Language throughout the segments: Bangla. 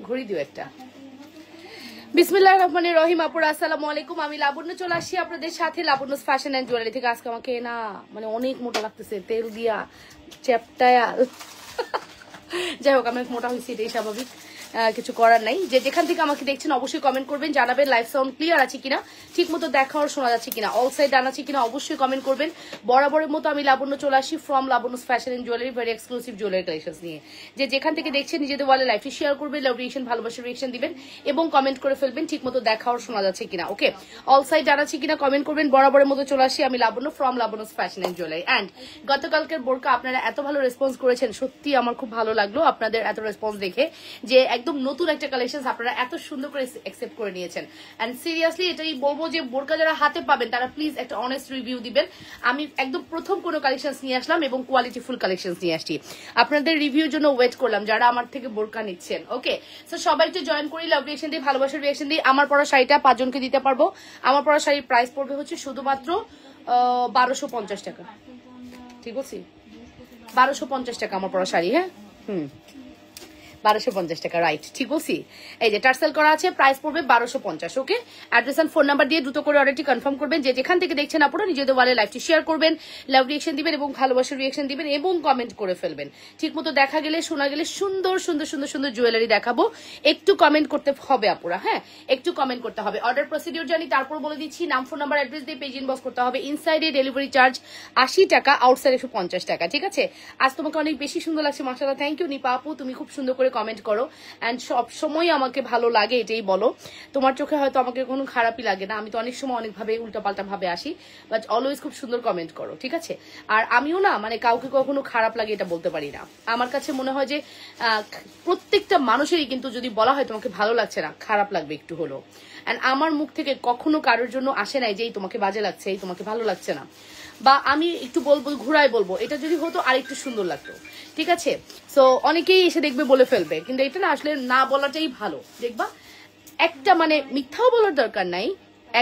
ঘড়ি দিও একটা। বিসমিল্লাহির রহমানির রহিম। আপুরা আসসালামু আলাইকুম। আমি লাবণ্য চলে আসছি আপনাদের সাথে লাবণ্য ফ্যাশন এন্ড জুয়েলারি থেকে। আজকে আমাকে না মানে অনেক মোটা লাগতেছে, তেল দিয়া চ্যাপটায়া যাই হোক আমি মোটা হয়েছি, এটাই স্বাভাবিক, কিছু করার নাই। যে যেখান থেকে আমাকে দেখছেন অবশ্যই কমেন্ট করবেন, জানাবেন লাইভ সাউন্ড ক্লিয়ার আছে কিনা, ঠিক মতো দেখা আর শোনা যাচ্ছে কিনা, অল সাইড ডান আছে কিনা অবশ্যই কমেন্ট করবেন। বরাবরের মতো আমি লাবণ্য চলে আসি from Labanya fashion and jewellery, very exclusive jewellery collection নিয়ে। যে যেখান থেকে দেখছেন নিজেদের ওয়ালে লাইভটি শেয়ার করবেন, লাভ রিয়েকশন ভালোবাসার রিয়েকশন দিবেন এবং কমেন্ট করে ফেলবেন ঠিক মতো দেখা আর শোনা যাচ্ছে কিনা। ওকে, অল সাইড ডান আছে কিনা কমেন্ট করবেন। বরাবরের মতো চলে আসি আমি Labanya from Labanya fashion and jewellery. And গতকালকের বোরকা আপনারা এত ভালো রেসপন্স করেছেন, সত্যি আমার খুব ভালো লাগলো আপনাদের এত রেসপন্স দেখে, যে একদম নতুন একটা কালেকশন আপনারা এত সুন্দর করে অ্যাকসেপ্ট করে নিয়েছেন। এন্ড সিরিয়াসলি এটাই বলবো যে বোরকা যারা হাতে পাবেন তারা প্লিজ একটা অনেস্ট রিভিউ দিবেন। আমি একদম প্রথম কোনো কালেকশন নিয়ে আসলাম এবং কোয়ালিটিফুল কালেকশন নিয়ে আসছি, আপনাদের রিভিউর জন্য ওয়েট করলাম যারা আমার থেকে বোরকা নিচ্ছেন। ওকে, সো সবাই একটু জয়েন করি, লাভ রিয়েকশন দিই, ভালোবাসার রিয়েকশন দিই। আমার পরা শাড়িটা 5 জনকে দিতে পারবো। আমার পরা শাড়ির প্রাইস পড়বে হচ্ছে শুধুমাত্র 1250 টাকা। ঠিক বলছি? 1250 টাকা আমার পরা শাড়ি। হ্যাঁ, 1250 টাকা, রাইট? ঠিক বলছি? এই যে টার্সেল করা আছে, প্রাইস পড়বে 1250। ওকে, অ্যাড্রেস এন্ড ফোন নাম্বার দিয়ে দ্রুত করে অর্ডারটি কনফার্ম করবেন। যে যেখান থেকে দেখছেন আপনারা নিজেদের ওয়ালে লাইভটি শেয়ার করবেন, লাভ রিয়েকশন দিবেন এবং ভালোবাসার রিয়েকশন দিবেন এবং কমেন্ট করে ফেলবেন। ঠিক মতো দেখা গেলে শোনা গেলে সুন্দর সুন্দর সুন্দর সুন্দর জুয়েলারি দেখাবো, একটু কমেন্ট করতে হবে আপুরা। হ্যাঁ, একটু কমেন্ট করতে হবে। অর্ডার প্রসিডিউর জানি, তারপর বলে দিচ্ছি। নাম, ফোন নাম্বার, অ্যাড্রেস দিয়ে পেজ ইনবক্স করতে হবে। ইনসাইডে ডেলিভারি চার্জ 80 টাকা, আউটসাইডে 150 টাকা। ঠিক আছে? আজ তোমাকে অনেক বেশি সুন্দর লাগছে, মাশাআল্লাহ। থ্যাংক ইউ নিপা আপু, তুমি খুব সুন্দর করে কমেন্ট করো এন্ড সব সময় আমাকে ভালো লাগে, এটাই বলো। তোমার চোখে হয়তো আমাকে কোনো খারাপই লাগে না, আমি তো অনেক সময় অনেকভাবে উল্টাপাল্টা ভাবে আসি, বাট অলওয়েজ খুব সুন্দর কমেন্ট করো। ঠিক আছে? আর আমিও না মানে কাউকে কখনো খারাপ লাগে এটা বলতে পারি না। আমার কাছে মনে হয় যে প্রত্যেকটা মানুষেরই কিন্তু যদি বলা হয় তোমাকে ভালো লাগছে না, খারাপ লাগবে একটু হলো। এন্ড আমার মুখ থেকে কখনো কারোর জন্য আসে নাই যে তোমাকে বাজে লাগছে, এই তোমাকে ভালো লাগছে না, বা আমি একটু বলবো ঘুরাই বলবো এটা যদি হতো আরেকটু সুন্দর লাগতো। ঠিক আছে? সো অনেকেই এসে দেখবে বলে ফেলবে, কিন্তু এটা না আসলে না বলাটাই ভালো। দেখবা একটা মানে মিথ্যাও বলার দরকার নাই,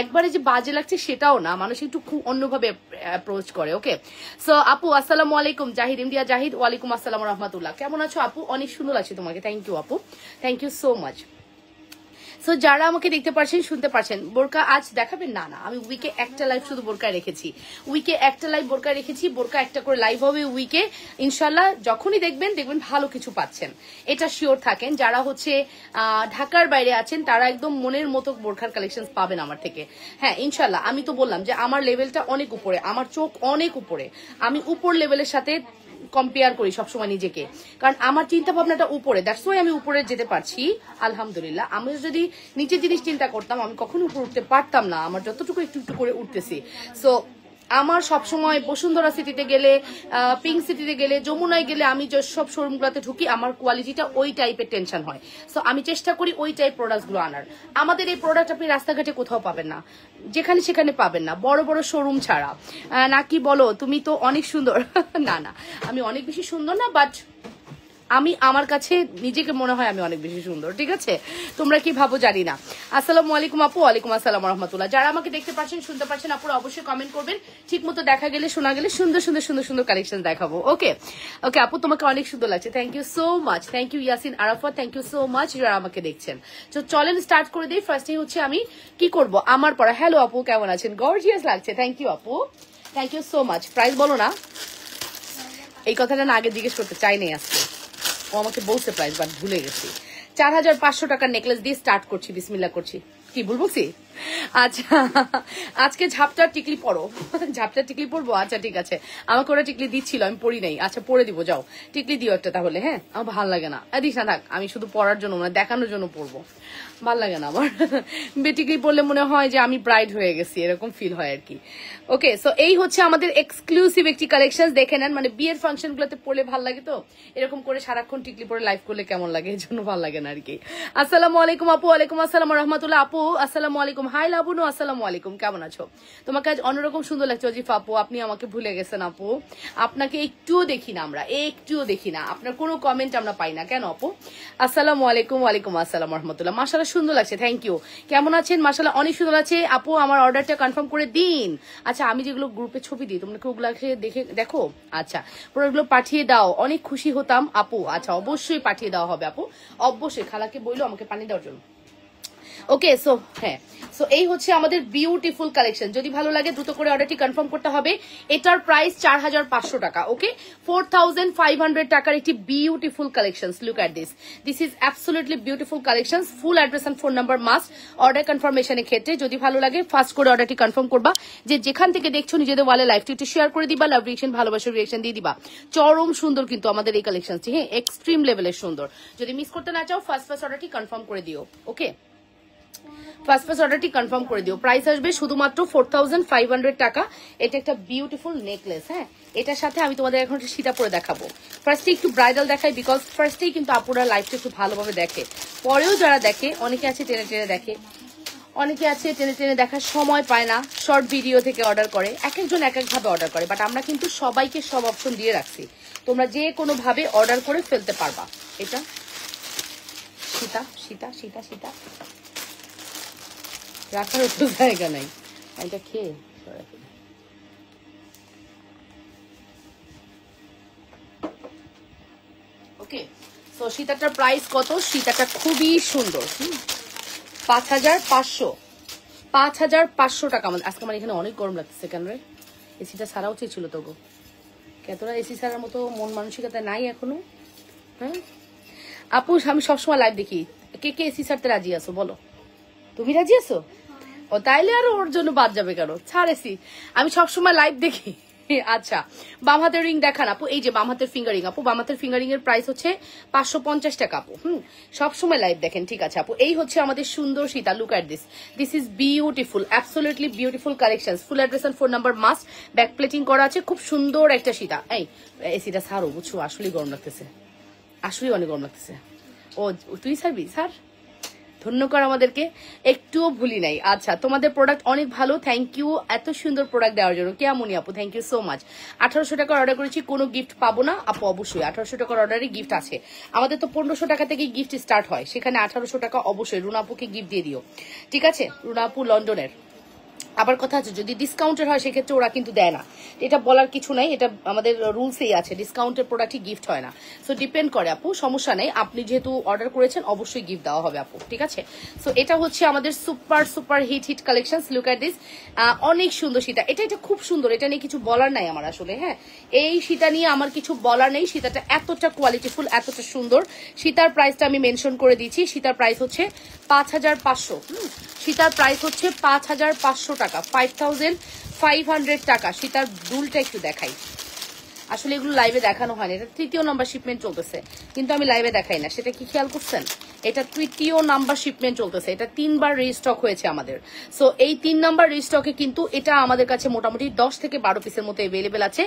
একবারে যে বাজে লাগছে সেটাও না, মানুষ একটু খুব অন্যভাবে অ্যাপ্রোচ করে। ওকে, সো আপু আসসালামু আলাইকুম। জাহিদ, ইন্ডিয়া জাহিদ, ওয়ালাইকুম আসসালাম রহমতুল্লাহ। কেমন আছো আপু? অনেক সুন্দর লাগছে তোমাকে, থ্যাংক ইউ আপু, thank you so much. So যারা আমাকে দেখতে পাচ্ছেন শুনতে পাচ্ছেন, বোরকা আজ দেখাবেন না, না আমি উইকে একটা লাইভ শুধু বোরকায় রেখেছি, উইকে একটা লাইভ বোরকায় রেখেছি, বোরকা একটা করে লাইভ হবে উইকে ইনশাল্লাহ। যখনই দেখবেন দেখবেন ভালো কিছু পাচ্ছেন, এটা শিওর থাকেন। যারা হচ্ছে ঢাকার বাইরে আছেন তারা একদম মনের মতো বোরখার কালেকশন পাবেন আমার থেকে। হ্যাঁ ইনশাল্লাহ, আমি তো বললাম যে আমার লেভেলটা অনেক উপরে, আমার চোখ অনেক উপরে, আমি উপর লেভেলের সাথে কম্পেয়ার করি সবসময় নিজেকে, কারণ আমার চিন্তা ভাবনাটা উপরে, দ্যাটস ওয়াই আমি উপরে যেতে পারছি আলহামদুলিল্লাহ। আমি যদি নিচের জিনিস চিন্তা করতাম আমি কখনো উপরে উঠতে পারতাম না, আমার যতটুকু একটু একটু করে উঠতেছি। সো আমার সবসময় বসুন্ধরা সিটিতে গেলে, পিঙ্ক সিটিতে গেলে, যমুনায় গেলে, আমি যে সব শোরুমগুলোতে ঢুকি আমার কোয়ালিটিটা ওই টাইপের টেনশন হয়। সো আমি চেষ্টা করি ওই টাইপ প্রোডাক্টগুলো আনার। আমাদের এই প্রোডাক্ট আপনি রাস্তাঘাটে কোথাও পাবেন না, যেখানে সেখানে পাবেন না, বড় বড় শোরুম ছাড়া। নাকি বলো তুমি তো অনেক সুন্দর না না, আমি অনেক বেশি সুন্দর না, বাট আমি আমার কাছে নিজেকে মনে হয় আমি অনেক বেশি সুন্দর। ঠিক আছে? তোমরা কি ভাবো জানি না। আসসালামু আলাইকুম আপু। ওয়ালাইকুম আসসালাম রহমতুল্লাহ। যারা আমাকে দেখতে পাচ্ছেন শুনতে পাচ্ছেন আপুরা অবশ্যই কমেন্ট করবেন, ঠিক মতো দেখা গেলে শোনা গেলে সুন্দর সুন্দর সুন্দর সুন্দর কালেকশন দেখাবো। ওকে ওকে আপু, তোমাকে অনেক সুন্দর লাগছে, thank you so much. Thank you Yasin Arafat, thank you so much যারা আমাকে দেখছেন। তো চলেন স্টার্ট করে দিই। ফার্স্টে হচ্ছে আমি কি করব, আমার পড়া। হ্যালো আপু, কেমন আছেন? গর্জিয়াস লাগছে, থ্যাংক ইউ আপু, thank you so much. Price বলো না, এই কথাটা না আগে জিজ্ঞেস করতে চাই নাই আজকে, ও আমাকে বলছে প্রাইস বাট ভুলে গেছি। 4500 টাকার নেকলেস দিয়ে স্টার্ট করছি, বিসমিল্লাহ করছি। কি বলছি? আচ্ছা আজকে ঝাপটার টিকলি পরো, ঝাপটার টিকলি পরবো? আচ্ছা ঠিক আছে, আমাকে ওরা টিকলি দিচ্ছিল, আমি পড়ি নাই। আচ্ছা পরে দিব, যাও টিকলি দিও একটা তাহলে। হ্যাঁ, আমার ভাল লাগে না, দিস না থাক, আমি শুধু পড়ার জন্য মানে দেখানোর জন্য পরবো, ভাল লাগে না আমার টিকলি পরলে মনে হয় যে আমি ব্রাইড হয়ে গেছি, এরকম ফিল হয় আর কি। ওকে, সো এই হচ্ছে আমাদের এক্সক্লুসিভ একটি কালেকশন, দেখে নেন। মানে বিয়ের ফাংশন গুলোতে পড়লে ভাল লাগে, তো এরকম করে সারাক্ষণ টিকলি পরে লাইভ করলে কেমন লাগে, এই জন্য ভাল লাগে না আর কি। আসসালামু আলাইকুম আপু। ওয়ালাইকুম আসসালাম রহমতুল্লাহ। আপু আপু আসসালামু আলাইকুম। হাই লাবুনু, আসসালামু আলাইকুম, কেমন আছো? তোমাকে আজ অন্যরকম সুন্দর লাগছে অজিফা আপু, আপনি আমাকে ভুলে গেছেন আপু। আপনাকে একটুও দেখি না আমরা, একটুও দেখি না, আপনার কোনো কমেন্ট আমরা পাই না কেন আপু? আসসালামু আলাইকুম। ওয়ালাইকুম আসসালাম রহমতুল্লাহ। মাশাআল্লাহ সুন্দর লাগছে, থ্যাংক ইউ। কেমন আছেন? মাশাআল্লাহ অনেক সুন্দর আছে আপু, আমার অর্ডারটা কনফার্ম করে দিন। আচ্ছা, আমি যেগুলো গ্রুপে ছবি দিই তোমরা কি ওগুলাকে দেখে দেখো? আচ্ছা, প্রোডাক্টগুলো পাঠিয়ে দাও, অনেক খুশি হতাম আপু। আচ্ছা, অবশ্যই পাঠিয়ে দেওয়া হবে আপু, অবশ্যই। খালাকে বললো আমাকে পানি দেওয়ার জন্য। ওকে, সো হ্যাঁ, সো এই হচ্ছে আমাদের বিউটিফুল কালেকশন। যদি ভালো লাগে দ্রুত করে অর্ডারটি কনফার্ম করতে হবে। এটার প্রাইস 4500 টাকা। ওকে, 4500 টাকার একটি beautiful collections. Look at this, this is absolutely beautiful collections. Full address and phone number must order কনফার্মেশনের ক্ষেত্রে। যদি ভালো লাগে ফাস্ট করে অর্ডারটি কনফার্ম করবা। যে যেখান থেকে দেখছো নিজেদের ওয়ালে লাইভটি একটু শেয়ার করে দিবা, লাভ রিয়েকশন, ভালোবাসার রিয়েকশন দিয়ে দিবা। চরম সুন্দর কিন্তু আমাদের এই কালেকশনটি, হ্যাঁ, এক্সট্রিম লেভেলের সুন্দর। যদি মিস করতে না চাও ফার্স্ট অর্ডারটি কনফার্ম করে দিও। ওকে, ফার্স্ট অর্ডারটি কনফার্ম করে দিও। প্রাইস আসবে শুধুমাত্র 4500 টাকা। এটা একটা বিউটিফুল নেকলেস। হ্যাঁ, এটার সাথে আমি তোমাদের এখন একটা সীতা পরে দেখাবো। ফার্স্টে একটু ব্রাইডাল দেখাই, বিকজ ফার্স্টেই কিন্তু আপুরা লাইফটা একটু ভালোভাবে দেখে, পরেও যারা দেখে, অনেকে আছে টেনে টেনে দেখে, অনেকে আছে টেনে টেনে দেখার সময় পায় না, শর্ট ভিডিও থেকে অর্ডার করে, এক একজন এক একভাবে অর্ডার করে। বাট আমরা কিন্তু সবাইকে সব অপশন দিয়ে রাখছি, তোমরা যে কোনো ভাবে অর্ডার করে ফেলতে পারবা। এটা সীতা সীতা সীতা সীতা রাখার তো জায়গা নাই, এটা খেয়ে ওকে। তো সীতাটার প্রাইস কত? সীতাটা খুবই সুন্দর, 5500, 5500 টাকা। আমাদের আজকে আমার এখানে অনেক গরম লাগতেছে কেন রে? এসিটা ছাড়া উচিত ছিল তো গো। তোরা এসি ছাড়ার মতো মন মানসিকতা নাই এখনো? হ্যাঁ আপু, আমি সবসময় লাইভ দেখি, কে কে এসি ছাড়তে রাজি আছো বলো? তুমি রাজি আছো? ও তাইলে আর ওর জন্য বাদ যাবে কেন? ছাড়েছি, আমি সবসময় লাইভ দেখি। আচ্ছা, বাম হাতের রিং দেখান আপু। এই যে বাম হাতের ফিঙ্গারিং আপু, বাম হাতের ফিঙ্গারিং এর প্রাইস হচ্ছে 550 টাকা আপু। সবসময় লাইভ দেখেন, ঠিক আছে আপু। এই হচ্ছে আমাদের সুন্দর Sita. Look at this, this is beautiful, absolutely beautiful collection. Full address and phone number must, back plating করা আছে, খুব সুন্দর একটা সীতা। এই এসিটা ছাড়ো বুঝছো, আসলেই গরম লাগতেছে, আসলেই অনেক গরম লাগতেছে। ও তুই ছাড়বি? স্যার ধন্যবাদ, আমাদেরকে একটুও ভুলি নাই। আচ্ছা, তোমাদের প্রোডাক্ট অনেক ভালো, থ্যাংক ইউ এত সুন্দর প্রোডাক্ট দেওয়ার জন্য। কেমনই আপু, থ্যাংক ইউ সো মাচ। 1800 টাকার অর্ডার করেছি, কোনো গিফট পাবো না আপু? অবশ্যই 1800 টাকার অর্ডারে গিফট আছে আমাদের। তো 1500 টাকা থেকে গিফট স্টার্ট হয়, সেখানে 1800 টাকা অবশ্যই রুনাপুকে গিফট দিয়ে দিও, ঠিক আছে? রুনাপু লন্ডনের। আবার কথা আছে, যদি ডিসকাউন্টের হয় সেক্ষেত্রে ওরা কিন্তু দেয় না, এটা বলার কিছু নাই, এটা আমাদের রুলসেই আছে, ডিসকাউন্টের প্রোডাক্টই গিফট হয় না। সো ডিপেন্ড করে আপু, সমস্যা নেই, আপনি যেহেতু অর্ডার করেছেন অবশ্যই গিফট দেওয়া হবে আপু, ঠিক আছে? সো এটা হচ্ছে আমাদের super super hit collection. Look at this, অনেক সুন্দর সীতা। এটা খুব সুন্দর, এটা নিয়ে কিছু বলার নাই আমার আসলে। হ্যাঁ, এই সীতা নিয়ে আমার কিছু বলার নেই, সীতাটা এতটা কোয়ালিটিফুল, এতটা সুন্দর। সীতার প্রাইসটা আমি মেনশন করে দিচ্ছি, সীতার প্রাইস হচ্ছে 5500। সীতার প্রাইস হচ্ছে 5500 টাকা, 5500 টাকা। সীতার দুলটা একটু দেখাই, আসলে এগুলো লাইভে দেখানো হয়নি, এটা 3য় নাম্বার শিপমেন্ট চলতেছে, কিন্তু আমি লাইভে দেখাই না, সেটা কি খেয়াল করছেন? এটা 3য় নাম্বার শিপমেন্ট চলতেছে, এটা 3বার রিস্টক হয়েছে আমাদের। সো এই 3 নাম্বার রিস্টকে কিন্তু এটা আমাদের কাছে মোটামুটি 10 থেকে 12 পিসের মতো অ্যাভেলেবেল আছে।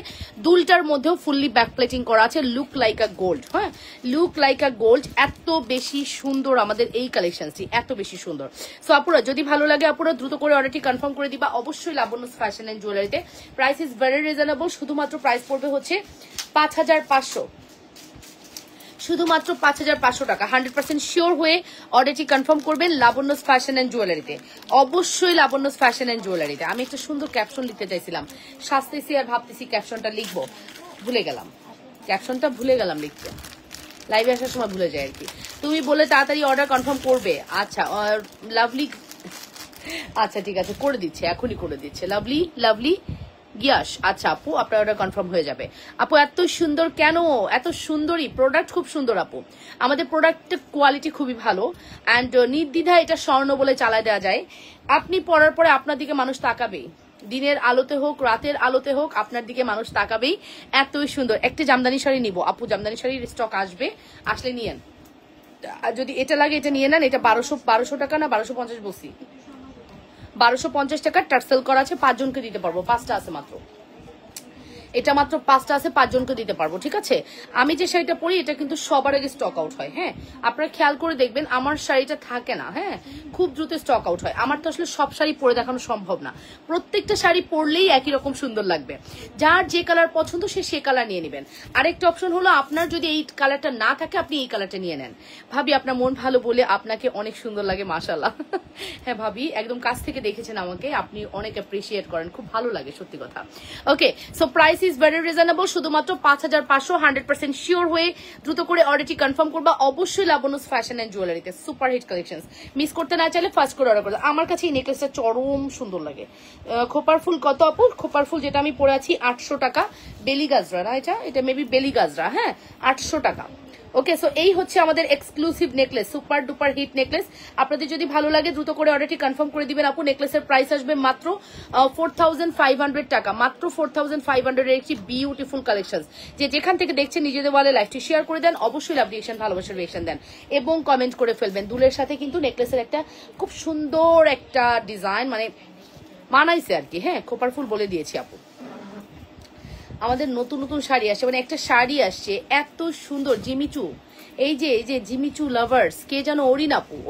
দুলটার মধ্যেও ফুললি ব্যাক প্লেটিং করা আছে, লুক লাইক আ গোল্ড। হ্যাঁ, লুক লাইক আ গোল্ড, এত বেশি সুন্দর আমাদের এই কালেকশনটি, এত বেশি সুন্দর। সো আপুরা যদি ভালো লাগে আপুরা দ্রুত করে অর্ডারটি কনফার্ম করে দিবা অবশ্যই লাবণ্য ফ্যাশন এন্ড জুয়েলারিতে। প্রাইস ইজ ভেরি রিজনেবল, শুধুমাত্র প্রাইস পড়বে হচ্ছে 5500, শুধুমাত্র 5500 টাকা। 100% শিওর হয়ে অর্ডারটি কনফার্ম করবেন লাবণ্য ফ্যাশন এন্ড জুয়েলারিতে, অবশ্যই লাবণ্য ফ্যাশন এন্ড জুয়েলারিতে। আমি একটা সুন্দর ক্যাপশন লিখতে চাইছিলাম, সাজতেছি আর ভাবতেছি ক্যাপশনটা লিখবো, ভুলে গেলাম, ক্যাপশনটা ভুলে গেলাম লিখতে, লাইভে আসার সময় ভুলে যায় আর কি। তুমি বলে তাড়াতাড়ি অর্ডার কনফার্ম করবে। আচ্ছা লাভলি, আচ্ছা ঠিক আছে, করে দিচ্ছে, এখনই করে দিচ্ছে। লাভলি লাভলি গিয়াস, আচ্ছা আপু আপনার অর্ডার কনফার্ম হয়ে যাবে। আপু এত সুন্দর কেন? এত সুন্দরই প্রোডাক্ট, খুব সুন্দর আপু, আমাদের প্রোডাক্টের কোয়ালিটি খুবই ভালো অ্যান্ড নির্দ্বিধায় এটা স্বর্ণ বলে চালায় দেওয়া যায়। আপনি পরার পরে আপনার দিকে মানুষ তাকাবেই, দিনের আলোতে হোক রাতের আলোতে হোক আপনার দিকে মানুষ তাকাবেই, এতই সুন্দর। একটা জামদানি শাড়ি নিবো আপু, জামদানি শাড়ির স্টক আসবে, আসলে নিয়েন। যদি এটা লাগে এটা নিয়ে নেন, এটা 1200 টাকা না 1250 বসি, 1250 টাকা টার্সেল করা আছে, 5 জনকে দিতে পারবো, 5টা আছে মাত্র। এটা মাত্র 5টা আছে, 5 জনকে দিতে পারবো, ঠিক আছে। আমি যে শাড়িটা পরি এটা কিন্তু সবার আগে স্টক আউট হয়, হ্যাঁ আপনারা খেয়াল করে দেখবেন আমার শাড়িটা থাকে না, হ্যাঁ খুব দ্রুত স্টক আউট হয়। আমার তো আসলে সব শাড়ি পরে দেখানো সম্ভব না, প্রত্যেকটা শাড়ি পরলেই একই রকম সুন্দর লাগবে। যার যে কালার পছন্দ সে কালার নিয়ে নেবেন। আরেকটা অপশন হলো আপনার যদি এই কালারটা না থাকে আপনি এই কালারটা নিয়ে নেন। ভাবি আপনার মন ভালো বলে আপনাকে অনেক সুন্দর লাগে, মাশাআল্লাহ। হ্যাঁ ভাবি একদম কাছ থেকে দেখেছেন আমাকে, আপনি অনেক অ্যাপ্রিসিয়েট করেন, খুব ভালো লাগে সত্যি কথা। Okay so price is very reasonable, শুধুমাত্র 5500, 100% শিওর হয়ে দ্রুত করে অর্ডারটি কনফার্ম করবা অবশ্যই লাবণ্যস ফ্যাশন এন্ড জুয়েলারিতে। সুপার হিট কালেকশনস, মিস করতে না চাইলে ফার্স্ট করে অর্ডার করবে। আমার কাছে এই নেকলেসটা চরম সুন্দর লাগে। খোপার ফুল কত আপু? খোপার ফুল যেটা আমি পরে আছি 800 টাকা, বেলি গাজরা না, এটা মেবি বেলি গাজরা, হ্যাঁ 800 টাকা। ওকে সো এই হচ্ছে আমাদের exclusive necklace, super duper hit necklace. আপনাদের যদি ভালো লাগে দ্রুত করে অর্ডারটি কনফার্ম করে দিবেন আপু। নেকলেসের প্রাইস আসবে মাত্র 4500 টাকা, মাত্র 4500 এর একটি বিউটিফুল কালেকশন। যে যেখান থেকে দেখছেন নিজেদের ওয়ালে লাইভটি শেয়ার করে দেন, অবশ্যই লাভ রিয়েকশন, ভালোবাসার রিয়েকশন দেন এবং কমেন্ট করে ফেলবেন। দুলের সাথে কিন্তু নেকলেসের একটা খুব সুন্দর একটা ডিজাইন মানে মানাইছে আর কি, হ্যাঁ খোপার ফুল বলে দিয়েছি আপু। আমাদের নতুন নতুন শাড়ি আসছে, মানে একটা শাড়ি আসছে এত সুন্দর জিমিচু, এই যে জিমিচু লাভার্স কে জানো,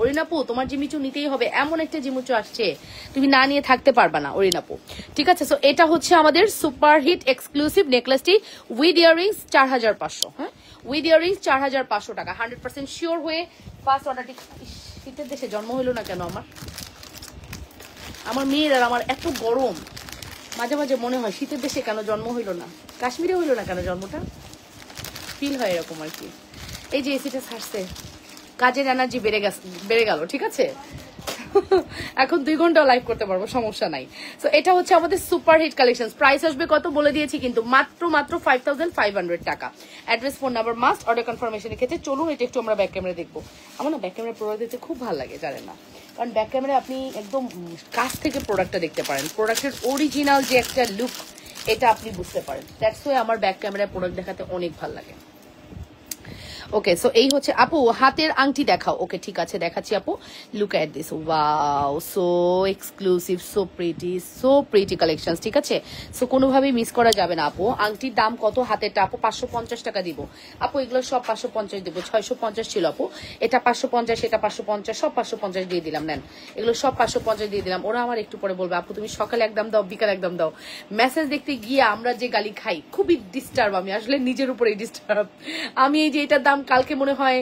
অরিনাপু তোমার জিমিচু নিতেই হবে, এমন একটা জিমিচু আসছে তুমি না নিয়ে থাকতে পারবা না অরিনাপু, ঠিক আছে। সো এটা হচ্ছে আমাদের সুপার হিট এক্সক্লুসিভ নেকলেসটি উইথ ইয়াররিংস 4500, হ্যাঁ উইথ ইয়াররিংস 4500 টাকা, 100% শিওর হয়ে ফার্স্ট অর্ডারটি। শীতের দেশে জন্ম হইলো না কেন আমার মেয়ের, আর আমার এত গরম, মাঝে মাঝে মনে হয় শীতের দেশে কেন জন্ম হইলো না, কাশ্মীরে হইলো না কেন জন্মটা, ফিল হয় এরকম আর কি। এই যে এসিটা ছাড়ছে, কাজের এনার্জি বেড়ে গেল, ঠিক আছে। এখন 2 ঘন্টা লাইভ করতে পারবো, সমস্যা নাই। সো এটা হচ্ছে আমাদের সুপার হিট কালেকশন। প্রাইস আসবে কত বলে দিয়েছি কিন্তু, মাত্র 5500 টাকা। Address, phone number must, order কনফার্মেশনের ক্ষেত্রে। চলুন এটা একটু আমরা ব্যাক ক্যামেরা দেখবো। আমার না ব্যাক ক্যামেরা প্রোডাক্ট দিতে খুব ভালো লাগে, জানেন না, কারণ ব্যাক ক্যামেরা আপনি একদম কাছ থেকে প্রোডাক্টটা দেখতে পারেন, প্রোডাক্টের অরিজিনাল যে একটা লুক এটা আপনি বুঝতে পারেন। দ্যাটস ওয়াই আমার ব্যাক ক্যামেরায় প্রোডাক্ট দেখাতে অনেক ভালো লাগে। ওকে সো এই হচ্ছে আপু হাতের আংটি দেখাও। ওকে ঠিক আছে দেখাচ্ছি আপু, look at this, wow so exclusive, so pretty collections, ঠিক আছে। সো কোনোভাবেই মিস করা যাবে না আপু। আংটির দাম কত হাতেরটা আপু? 550 টাকা দিব আপু, এগুলো সব 550 দিব। 650 ছিল আপু, এটা 550, এটা 550, সব 550 দিয়ে দিলাম, নেন এগুলো সব 550 দিয়ে দিলাম। ওরা আমার একটু পরে বলবে আপু তুমি সকালে একদম দাও বিকাল একদম দাও। মেসেজ দেখতে গিয়ে আমরা যে গালি খাই, খুবই ডিস্টার্ব, আমি আসলে নিজের উপরেই ডিস্টার্ব। আমি এই যে এটার দাম কালকে মনে হয়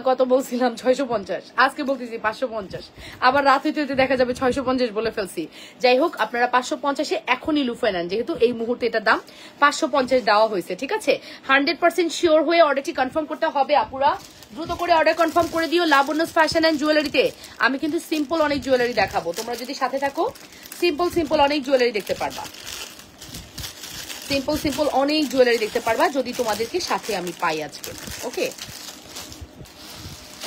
কত বলছিলাম 650, আজকে বলতেছি 550, আবার রাত হইতে হইতে দেখা যাবে 650 বলে ফেলছি। যাই হোক আপনারা 550-এ এখনই লুফে নেন, যেহেতু এই মুহূর্তে এটার দাম 550 দেওয়া হয়েছে, ঠিক আছে। 100% শিওর হয়ে অর্ডারটি কনফার্ম করতে হবে আপুরা, দ্রুত করে অর্ডার কনফার্ম করে দিও লাবণ্যস ফ্যাশন এন্ড জুয়েলারিতে। আমি কিন্তু সিম্পল অনেক জুয়েলারি দেখাবো, তোমরা যদি সাথে থাকো সিম্পল অনেক জুয়েলারি দেখতে পারবা, সিম্পল অনেক জুয়েলারি দেখতে পারবা যদি তোমাদেরকে সাথে আমি পাই আজকে। ওকে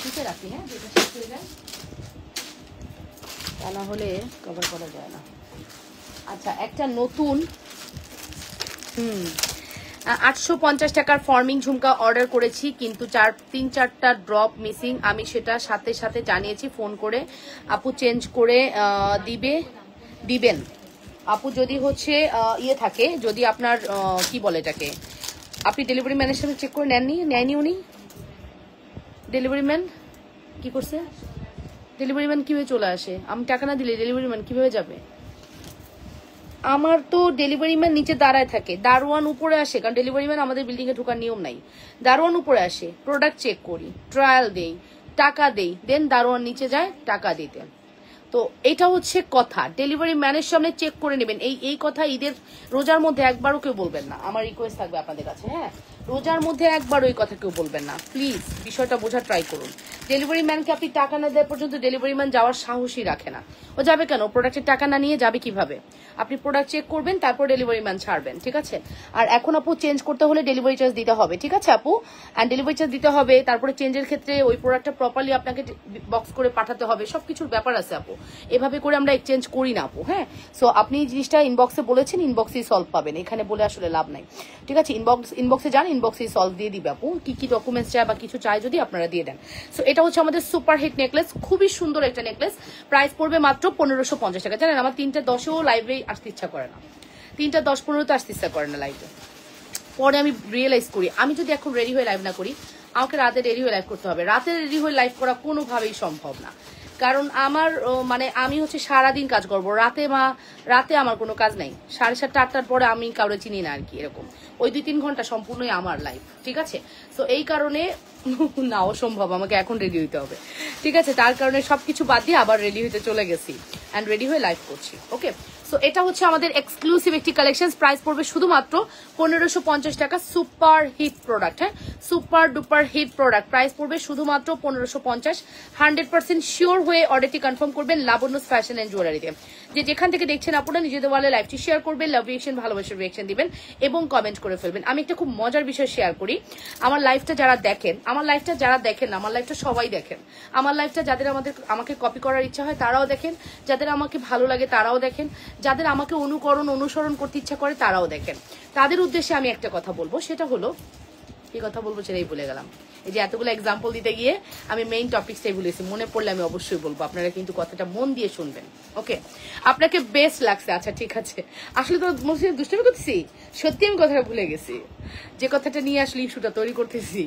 ঠিক রাখি, হ্যাঁ যেটা শেষ হয়ে যায় তা না হলে কভার করা যায় না। আচ্ছা একটা নতুন 850 টাকার ফর্মিং ঝুমকা অর্ডার করেছি, কিন্তু 3-4টা ড্রপ মিসিং। আমি সেটা সাথে সাথে জানিয়েছি ফোন করে, আপু চেঞ্জ করে দিবেন আপু। যদি হচ্ছে ইয়ে থাকে, যদি আপনার কি বলে এটাকে, আপনি ডেলিভারি ম্যানের সাথে চেক করে নেয়নি উনি, ডেলিভারি ম্যান কি করছে, ডেলিভারি ম্যান কিভাবে চলে আসে, আমি টাকা না দিলে ডেলিভারি ম্যান কিভাবে যাবে? আমার তো ডেলিভারি ম্যান নিচে দাঁড়ায় থাকে, দারোয়ান উপরে আসে, কারণ ডেলিভারি ম্যান আমাদের বিল্ডিং এ ঢোকার নিয়ম নাই। দারোয়ান উপরে আসে, প্রোডাক্ট চেক করি, ট্রায়াল দেই, টাকা দেই, দেন দারোয়ান নিচে যায় টাকা দিতে। তো এটা হচ্ছে কথা, ডেলিভারি ম্যানের সামনে চেক করে নেবেন। এই কথা ঈদের রোজার মধ্যে একবারও কেউ বলবেন না, আমার রিকোয়েস্ট থাকবে আপনাদের কাছে, হ্যাঁ রোজার মধ্যে একবার ওই কথা কেউ বলবেন না প্লিজ, বিষয়টা বোঝার ট্রাই করুন। ডেলিভারি ম্যানকে আপনি টাকা না দেওয়া পর্যন্ত ডেলিভারি ম্যান যাওয়ার সাহসই রাখে না। ও যাবে কেন, প্রোডাক্টের টাকা না নিয়ে যাবে কিভাবে? আপনি প্রোডাক্ট চেক করবেন, তারপর ডেলিভারি ম্যান ছাড়বেন, ঠিক আছে। আর এখন আপু চেঞ্জ করতে হলে ডেলিভারি চার্জ দিতে হবে, ঠিক আছে আপু, অ্যান্ড ডেলিভারি চার্জ দিতে হবে। তারপরে চেঞ্জের ক্ষেত্রে ওই প্রোডাক্টটা প্রপারলি আপনাকে বক্স করে পাঠাতে হবে, সবকিছুর ব্যাপার আছে আপু। এভাবে করে আমরা এক্সচেঞ্জ করি না আপু, হ্যাঁ। সো আপনি এই জিনিসটা ইনবক্সে বলেছেন, ইনবক্সেই সলভ পাবেন, এখানে বলে আসলে লাভ নাই, ঠিক আছে। ইনবক্সে যান, ইনবক্সেই সলভ দিয়ে দিবে আপু, কি ডকুমেন্টস চায় বা কিছু চায় যদি আপনারা দিয়ে দেন। সো এটা হচ্ছে আমাদের সুপার হিট নেকলেস, খুবই সুন্দর একটা নেকলেস। প্রাইস পড়বে মাত্র 1550 টাকা। জানেন আমার 3টা 10-এও লাইভে আসতে ইচ্ছা করে না, 3টা 10-15 তো আসতে ইচ্ছা করে না লাইভে, পরে আমি রিয়েলাইজ করি আমি যদি এখন রেডি হয়ে লাইভ না করি আমাকে রাতে রেডি হয়ে লাইভ করতে হবে। রাতে রেডি হয়ে লাইভ করা কোনোভাবেই সম্ভব না, কারণ আমার মানে আমি হচ্ছে সারাদিন কাজ করবো, রাতে আমার কোনো কাজ নাই। 7:30 8টার পরে আমি কাউরে চিনি না আর কি, এরকম ওই 2-3 ঘন্টা সম্পূর্ণই আমার লাইফ, ঠিক আছে। তো এই কারণে না অসম্ভব, আমাকে এখন রেডি হইতে হবে, ঠিক আছে। তার কারণে সবকিছু বাদ দিয়ে আবার রেডি হইতে চলে গেছি অ্যান্ড রেডি হয়ে লাইভ করছি, ওকে। সো এটা হচ্ছে আমাদের এক্সক্লুসিভ একটি কালেকশন, প্রাইস পড়বে শুধুমাত্র 1550 টাকা। সুপার হিট প্রোডাক্ট, হ্যাঁ, super duper hit product, price পড়বে শুধুমাত্র 1550। 100% শিওর হয়ে অর্ডারটি কনফার্ম করবেন লাবণ্যস ফ্যাশন এন্ড জুয়েলারিতে। যে যেখান থেকে দেখছেন আপনারা নিজেদের ওয়ালে লাইভটি শেয়ার করবেন, লাভ রিয়েকশন, ভালোবাসার রিয়েকশন দিবেন এবং কমেন্ট করে ফেলবেন। আমি একটা খুব মজার বিষয় শেয়ার করি, আমার লাইফটা যারা দেখেন, আমার লাইফটা যারা দেখেন, আমার লাইফটা সবাই দেখেন। আমার লাইফটা যাদের আমাকে কপি করার ইচ্ছা হয় তারাও দেখেন, যাদের আমাকে ভালো লাগে তারাও দেখেন, যাদের আমাকে অনুসরণ করতে ইচ্ছা করে তারাও দেখেন। তাদের উদ্দেশ্যে আমি একটা কথা বলবো, সেটা হলো কি কথা বলবো সেটাই ভুলে গেলাম। এই যে এতগুলো এক্সাম্পল দিতে গিয়ে আমি মেইন টপিকটাই ভুলেছি, মনে পড়লে আমি অবশ্যই বলবো, আপনারা কিন্তু কথাটা মন দিয়ে শুনবেন, ওকে। আপনাকে বেস্ট লাগছে, আচ্ছা ঠিক আছে। আসলে তো দুষ্টামি করতেছি, সত্যি আমি কথাটা ভুলে গেছি, যে কথাটা নিয়ে আসলে ইস্যুটা তৈরি করতেছি।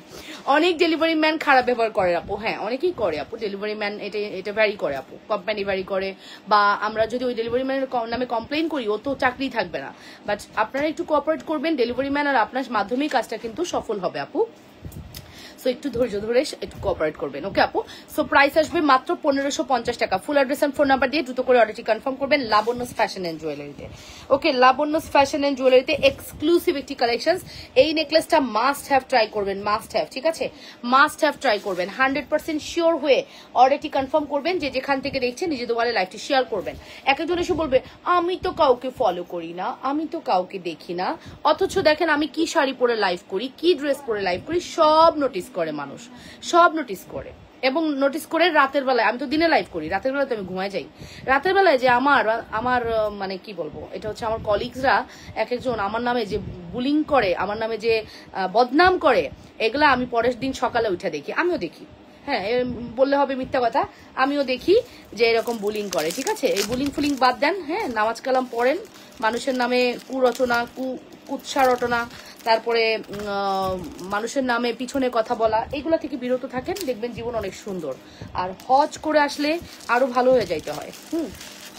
অনেক ডেলিভারি ম্যান খারাপ ব্যবহার করে আপু, হ্যাঁ অনেকেই করে আপু, ডেলিভারি ম্যান এটা ভ্যারি করে আপু, কোম্পানি ভ্যারি করে, বা আমরা যদি ওই ডেলিভারি ম্যানের নামে কমপ্লেন করি ও তো চাকরি থাকবে না। বাট আপনারা একটু কোঅপারেট করবেন, ডেলিভারি ম্যান আর আপনার মাধ্যমেই কাজটা কিন্তু সফল হবে আপু। সো একটু ধৈর্য ধরে একটু কোঅপারেট করবেন, ওকে আপু। সো প্রাইস আসবে মাত্র 1550 টাকা। Full address and phone number দিয়ে দ্রুত করে অর্ডারটি কনফার্ম করবেন লাবণ্যস ফ্যাশন এন্ড জুয়েলারিতে, ওকে। লাবণ্যস ফ্যাশন এন্ড জুয়েলারিতে এক্সক্লুসিভ একটি কালেকশন। এই নেকলেসটা মাস্ট হ্যাভ ট্রাই করবেন, মাস্ট হ্যাভ, ঠিক আছে, মাস্ট হ্যাভ ট্রাই করবেন। 100% শিওর হয়ে অর্ডারটি কনফার্ম করবেন, যে যেখান থেকে দেখছেন নিজেদের ওয়ালে লাইভটি শেয়ার করবেন। একজন এসে বলবে আমি তো কাউকে ফলো করি না, আমি তো কাউকে দেখি না, অথচ দেখেন আমি কি শাড়ি পরে লাইভ করি, কি ড্রেস পরে লাইভ করি, সব নোটিস করে মানুষ, সব নোটিস করে। এবং নোটিস করে রাতের বেলায়, আমি তো দিনে লাইভ করি, রাতের বেলায় তো আমি ঘুমায় যাই। রাতের বেলায় যে আমার মানে কি বলবো, এটা হচ্ছে আমার কলিগসরা এক একজন আমার নামে যে বুলিং করে, আমার নামে যে বদনাম করে, এগুলা আমি পরের দিন সকালে উঠে দেখি, আমিও দেখি, হ্যাঁ বললে হবে মিথ্যা কথা, আমিও দেখি যে এরকম বুলিং করে, ঠিক আছে। এই বুলিং ফুলিং বাদ দেন, হ্যাঁ নামাজ কালাম পড়েন, মানুষের নামে কুরচনা কুৎসা রটনা, তারপরে মানুষের নামে পিছনে কথা বলা, এগুলা থেকে বিরত থাকেন, দেখবেন জীবন অনেক সুন্দর। আর হজ করে আসলে আরো ভালো হয়ে যাইতে হয়।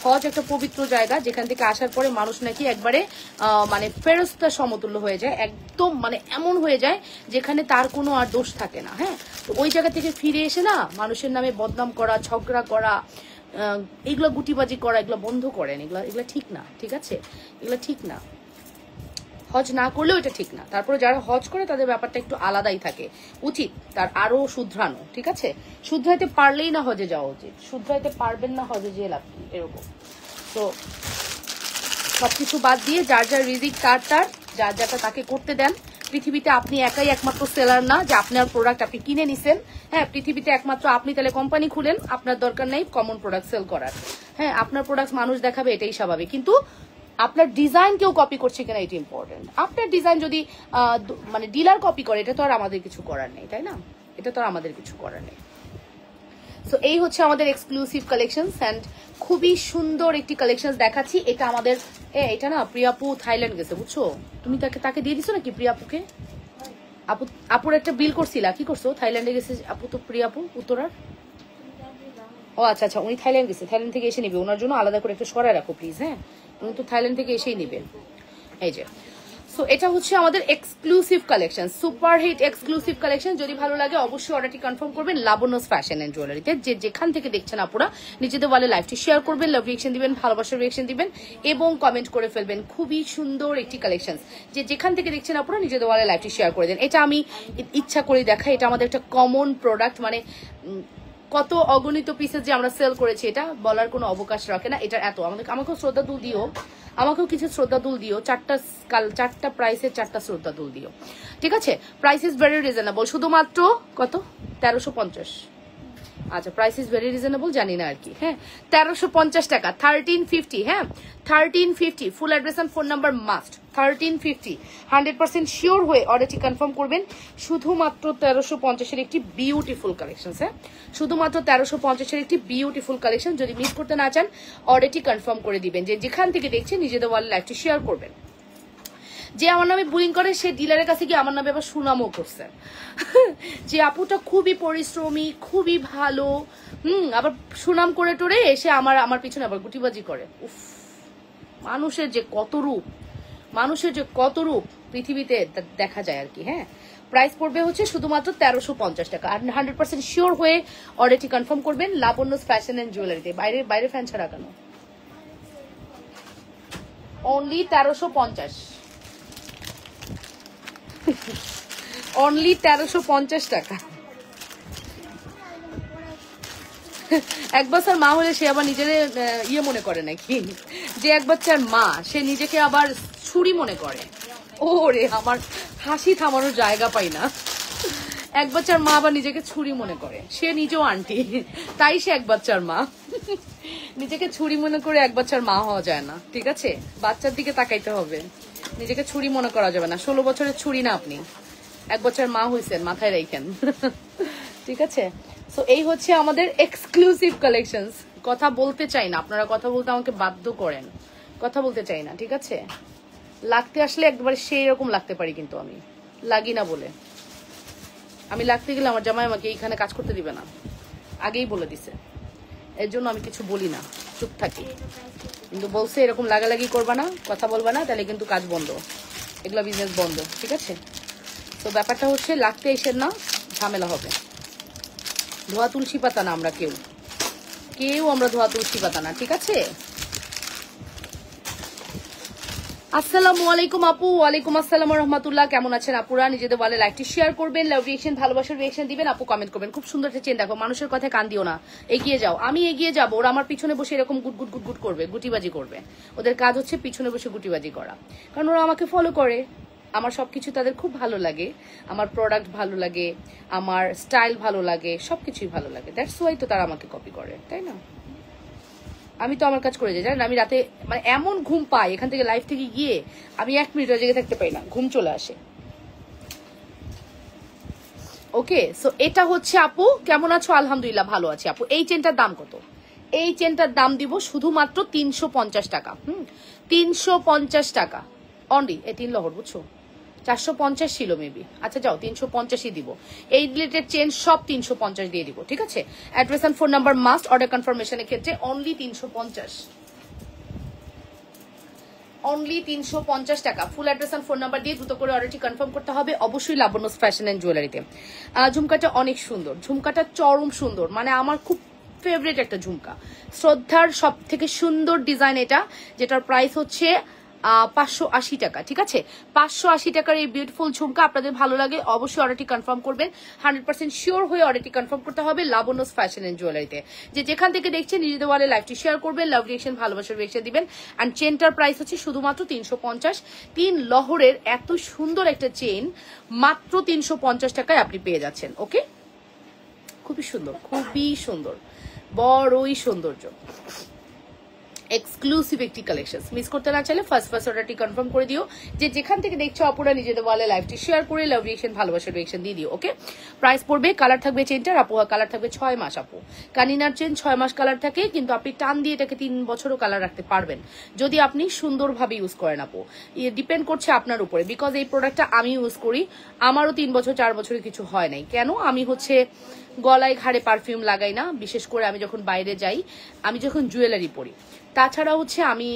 হজ একটা পবিত্র জায়গা, যেখান থেকে আসার পরে মানুষ নাকি একবারে মানে ফেরেশতা সমতুল্য হয়ে যায়, একদম মানে এমন হয়ে যায় যেখানে তার কোনো আর দোষ থাকে না, হ্যাঁ। তো ওই জায়গা থেকে ফিরে এসে না মানুষের নামে বদনাম করা, ঝগড়া করা, এগুলো গুটিবাজি করা, এগুলো বন্ধ করেন, এগুলো ঠিক না, ঠিক আছে, এগুলো ঠিক না। হজ না করলেও এটা ঠিক না, তারপরে যারা হজ করে তাদের ব্যাপারটা একটু আলাদাই থাকে, উচিত তার আরো শুধরানো, ঠিক আছে। শুধরাইতে পারলেই না হজে যাওয়া উচিত, শুধরাইতে পারবেন না হজে যেয়ে লাভ কি, এরকম। তো সবকিছু বাদ দিয়ে যার যার রিজিক তার যার যারটা তাকে করতে দেন। পৃথিবীতে আপনি একাই একমাত্র সেলার না যে আপনার প্রোডাক্ট আপনি কিনে নিছেন, হ্যাঁ পৃথিবীতে একমাত্র আপনি, তাহলে কোম্পানি খুলেন, আপনার দরকার নেই কমন প্রোডাক্ট সেল করার, হ্যাঁ আপনার প্রোডাক্ট মানুষ দেখাবে, এটাই স্বাভাবিক। কিন্তু আপনার ডিজাইন কেউ কপি করছে কিনা এটা ইম্পর্টেন্ট। আপনার ডিজাইন যদি মানে ডিলার কপি করে, এটা তো আর আমাদের কিছু করার নেই, তাই না, এটা তো আর আমাদের কিছু করার নেই। সো এই হচ্ছে আমাদের এক্সক্লুসিভ কালেকশনস এন্ড খুবই সুন্দর একটি কালেকশন দেখাচ্ছি। এটা আমাদের এটা না প্রিয়াপু থাইল্যান্ড গেছে, বুঝছো, তুমি তাকে দিয়ে দিছো নাকি প্রিয়াপুকে? আপুর একটা বিল করছিলা, কি করছো? থাইল্যান্ডে গেছে আপু, তো প্রিয়াপু উত্তরার। ও আচ্ছা আচ্ছা, উনি থাইল্যান্ড গেছে, থাইল্যান্ড থেকে এসে নিবে, ওনার জন্য আলাদা করে একটা সরাই রাখো প্লিজ, হ্যাঁ উনি তো থাইল্যান্ড থেকে এসেই নিবেন। এই যে সো এটা হচ্ছে আমাদের exclusive collection, super hit exclusive collection. যদি ভালো লাগে অবশ্যই অর্ডারটি কনফার্ম করবেন লাবণ্যস ফ্যাশন এন্ড জুয়েলারিতে। যে যেখান থেকে দেখছেন আপুরা নিজেদের ওয়ালে লাইভটি শেয়ার করবেন, লাভ রিয়েকশন দিবেন, ভালোবাসার রিয়েকশন দিবেন এবং কমেন্ট করে ফেলবেন। খুবই সুন্দর একটি কালেকশন, যে যেখান থেকে দেখছেন আপুরা নিজেদের ওয়ালে লাইভটি শেয়ার করে দেন। এটা আমি ইচ্ছা করে দেখাই, এটা আমাদের একটা কমন প্রোডাক্ট, মানে কত অগণিত পিসেস যে আমরা সেল করেছি এটা বলার কোনো অবকাশ রাখে না। এটা এত আমাকেও শ্রদ্ধা দুল দিও, আমাকেও কিছু শ্রদ্ধা দুল দিও, চারটা প্রাইসের 4টা শ্রদ্ধা দুল দিও, ঠিক আছে। প্রাইস ইজ ভেরি রিজনেবল, শুধুমাত্র কত 1350। আচ্ছা প্রাইস ইজ ভেরি রিজনেবল, জানি না আর কি, হ্যাঁ 1350 টাকা, 1350, হ্যাঁ 1350। Full address and phone number must, 1350। 100% sure হয়ে অর্ডারটি কনফার্ম করবেন। শুধুমাত্র 1350-এর একটি বিউটিফুল কালেকশন, হ্যাঁ শুধুমাত্র 1350-এর একটি বিউটিফুল কালেকশন। যদি মিস করতে না চান অর্ডারটি কনফার্ম করে দিবেন, যে যেখান থেকে দেখছেন নিজেদের ওয়ালে লাইভটি শেয়ার করবেন। যে আমার নামে বুলিং করে সে ডিলারের কাছে গিয়ে আমার নামে আবার সুনামও করছে। যে আপুটা খুবই পরিশ্রমী, খুবই ভালো, আবার সুনাম করে টোরে এসে আমার পিছনে আবার গুটিবাজি করে। উফ, মানুষের যে কত রূপ, মানুষের যে কত রূপ পৃথিবীতে দেখা যায় আর কি। হ্যাঁ, প্রাইস পড়বে হচ্ছে শুধুমাত্র 1350 টাকা। আর 100% শিওর হয়ে অর্ডারটি কনফার্ম করবেন লাবণ্য ফ্যাশন এন্ড জুয়েলারিতে। বাইরে ফ্যান ছাড়া কেন? অনলি 1350, অনলি 1350 টাকা। এক বাচ্চার মা হলে সে আবার নিজের ইয়ে মনে করে নাকি, যে এক বাচ্চার মা সে নিজেকে আবার ছুরি মনে করে। ওরে আমার হাসি থামানোর জায়গা পাই না। এক বাচ্চার মা আবার নিজেকে ছুরি মনে করে, সে নিজেও আন্টি, তাই সে এক বাচ্চার মা। নিজেকে ছুরি মনে করে এক বাচ্চার মা হওয়া যায় না, ঠিক আছে? বাচ্চার দিকে তাকাইতে হবে, নিজেকে ছুরি মনে করা যাবে না। 16 বছরের ছুরি না আপনি, এক বছর মা হয়েছেন, মাথায় রাখেন। ঠিক আছে? সো এই হচ্ছে আমাদের এক্সক্লুসিভ কালেকশনস। কথা বলতে চাই না, আপনারা কথা বলতে আমাকে বাধ্য করেন, কথা বলতে চাই না, ঠিক আছে? লাগতে আসলে একবারে সেই রকম লাগতে পারি, কিন্তু আমি লাগি না বলে, আমি লাগতে গেলে আমার জামাই আমাকে এইখানে কাজ করতে দিবে না, আগেই বলে দিছে। এর জন্য আমি কিছু বলি না, চুপ থাকি। কিন্তু বলছে এরকম লাগালাগি করবা না, কথা বলবা না, তাহলে কিন্তু কাজ বন্ধ, এগুলো বিজনেস বন্ধ, ঠিক আছে? তো ব্যাপারটা হচ্ছে লাগতে এসে না, ঝামেলা হবে। ধোয়া তুলসী পাতা না আমরা, কেউ আমরা ধোয়া তুলসী পাতা না, ঠিক আছে? আসসালামু আলাইকুম আপু। ওয়ালাইকুম আসসালাম রহমতুল্লাহ। কেমন আছেন আপুরা? নিজেদের বলে লাইকটি শেয়ার করবেন, লাভ রিয়েকশন, ভালোবাসার রিয়েকশন দিবেন, আপু কমেন্ট করবেন। খুব সুন্দর একটা চেন দেখো, মানুষের কথায় কান দিও না, এগিয়ে যাও। আমি এগিয়ে যাবো, ওরা আমার পিছনে বসে এরকম গুট করবে, গুটিবাজি করবে। ওদের কাজ হচ্ছে পিছনে বসে গুটিবাজি করা, কারণ ওরা আমাকে ফলো করে। আমার সবকিছু তাদের খুব ভালো লাগে, আমার প্রোডাক্ট ভালো লাগে, আমার স্টাইল ভালো লাগে, সবকিছুই ভালো লাগে। দ্যাটস ওয়াই তো তারা আমাকে কপি করে, তাই না? আমি তো আমার কাজ করে যাই, জানেন? আমি রাতে মানে এমন ঘুম পাই, এখান থেকে লাইভ থেকে গিয়ে আমি 1 মিনিট জেগে থাকতে পারি না, ঘুম চলে আসে। ওকে, সো এটা হচ্ছে আপু। কেমন আছো? আলহামদুলিল্লাহ ভালো আছি আপু। এই চেনটার দাম কত? এই চেনটার দাম দিব শুধুমাত্র 350 টাকা। 350 টাকা অনলি। এই 3 লহর, বুঝছো? 450 ছিল মেবি। আচ্ছা যাও, 350ই দিব। এই রিলেটেড চেন সব 350 দিয়ে দিব, ঠিক আছে? Address and phone number must. Order কনফার্মেশনের ক্ষেত্রে অনলি 350, অনলি 350 টাকা। Full address and phone number দিয়ে দ্রুত করে অর্ডারটি কনফার্ম করতে হবে অবশ্যই লাবণ্য ফ্যাশন এন্ড জুয়েলারিতে। ঝুমকাটা অনেক সুন্দর, ঝুমকাটা চরম সুন্দর, মানে আমার খুব ফেভারিট একটা ঝুমকা, শ্রদ্ধার সব থেকে সুন্দর ডিজাইন এটা, যেটার প্রাইস হচ্ছে 580 টাকা, ঠিক আছে? 580 টাকার এই বিউটিফুল ঝুমকা আপনাদের ভালো লাগে অবশ্যই অর্ডারটি কনফার্ম করবেন। 100% শিওর হয়ে অর্ডারটি কনফার্ম করতে হবে লাবণ্য ফ্যাশন এন্ড জুয়েলারিতে। যে যেখান থেকে দেখছেন নিজেদের ওয়ালে লাইভটি শেয়ার করবেন, লাভ রিয়েকশন, ভালোবাসার রিয়েকশন দিবেন। অ্যান্ড চেনটার প্রাইস হচ্ছে শুধুমাত্র 350। 3 লহরের এত সুন্দর একটা চেন মাত্র 350 টাকায় আপনি পেয়ে যাচ্ছেন। ওকে, খুবই সুন্দর, খুবই সুন্দর, বড়ই সৌন্দর্য, এক্সক্লুসিভ একটি কালেকশন। মিস করতে না চাইলে ফার্স্ট অর্ডারটি কনফার্ম করে দিও। যে যেখান থেকে দেখছো আপুরা নিজেদের ওয়ালে লাইভটি শেয়ার করে লাভ রিয়েকশন, ভালোবাসার রিয়েকশন দিয়ে দিও। ওকে, প্রাইস পড়বে, কালার থাকবে চেনটার আপু, কালার থাকবে 6 মাস আপু। কানিনার চেন 6 মাস কালার থাকে, কিন্তু আপনি টান দিয়ে এটাকে 3 বছরও কালার রাখতে পারবেন যদি আপনি সুন্দরভাবে ইউজ করেন আপু। ডিপেন্ড করছে আপনার উপরে, বিকজ এই প্রোডাক্টটা আমি ইউজ করি, আমারও 3 বছর 4 বছরে কিছু হয় নাই। কেন? আমি হচ্ছে গলায় ঘাড়ে পারফিউম লাগাই না, বিশেষ করে আমি যখন বাইরে যাই, আমি যখন জুয়েলারি পরি, তাছাড়া হচ্ছে আমি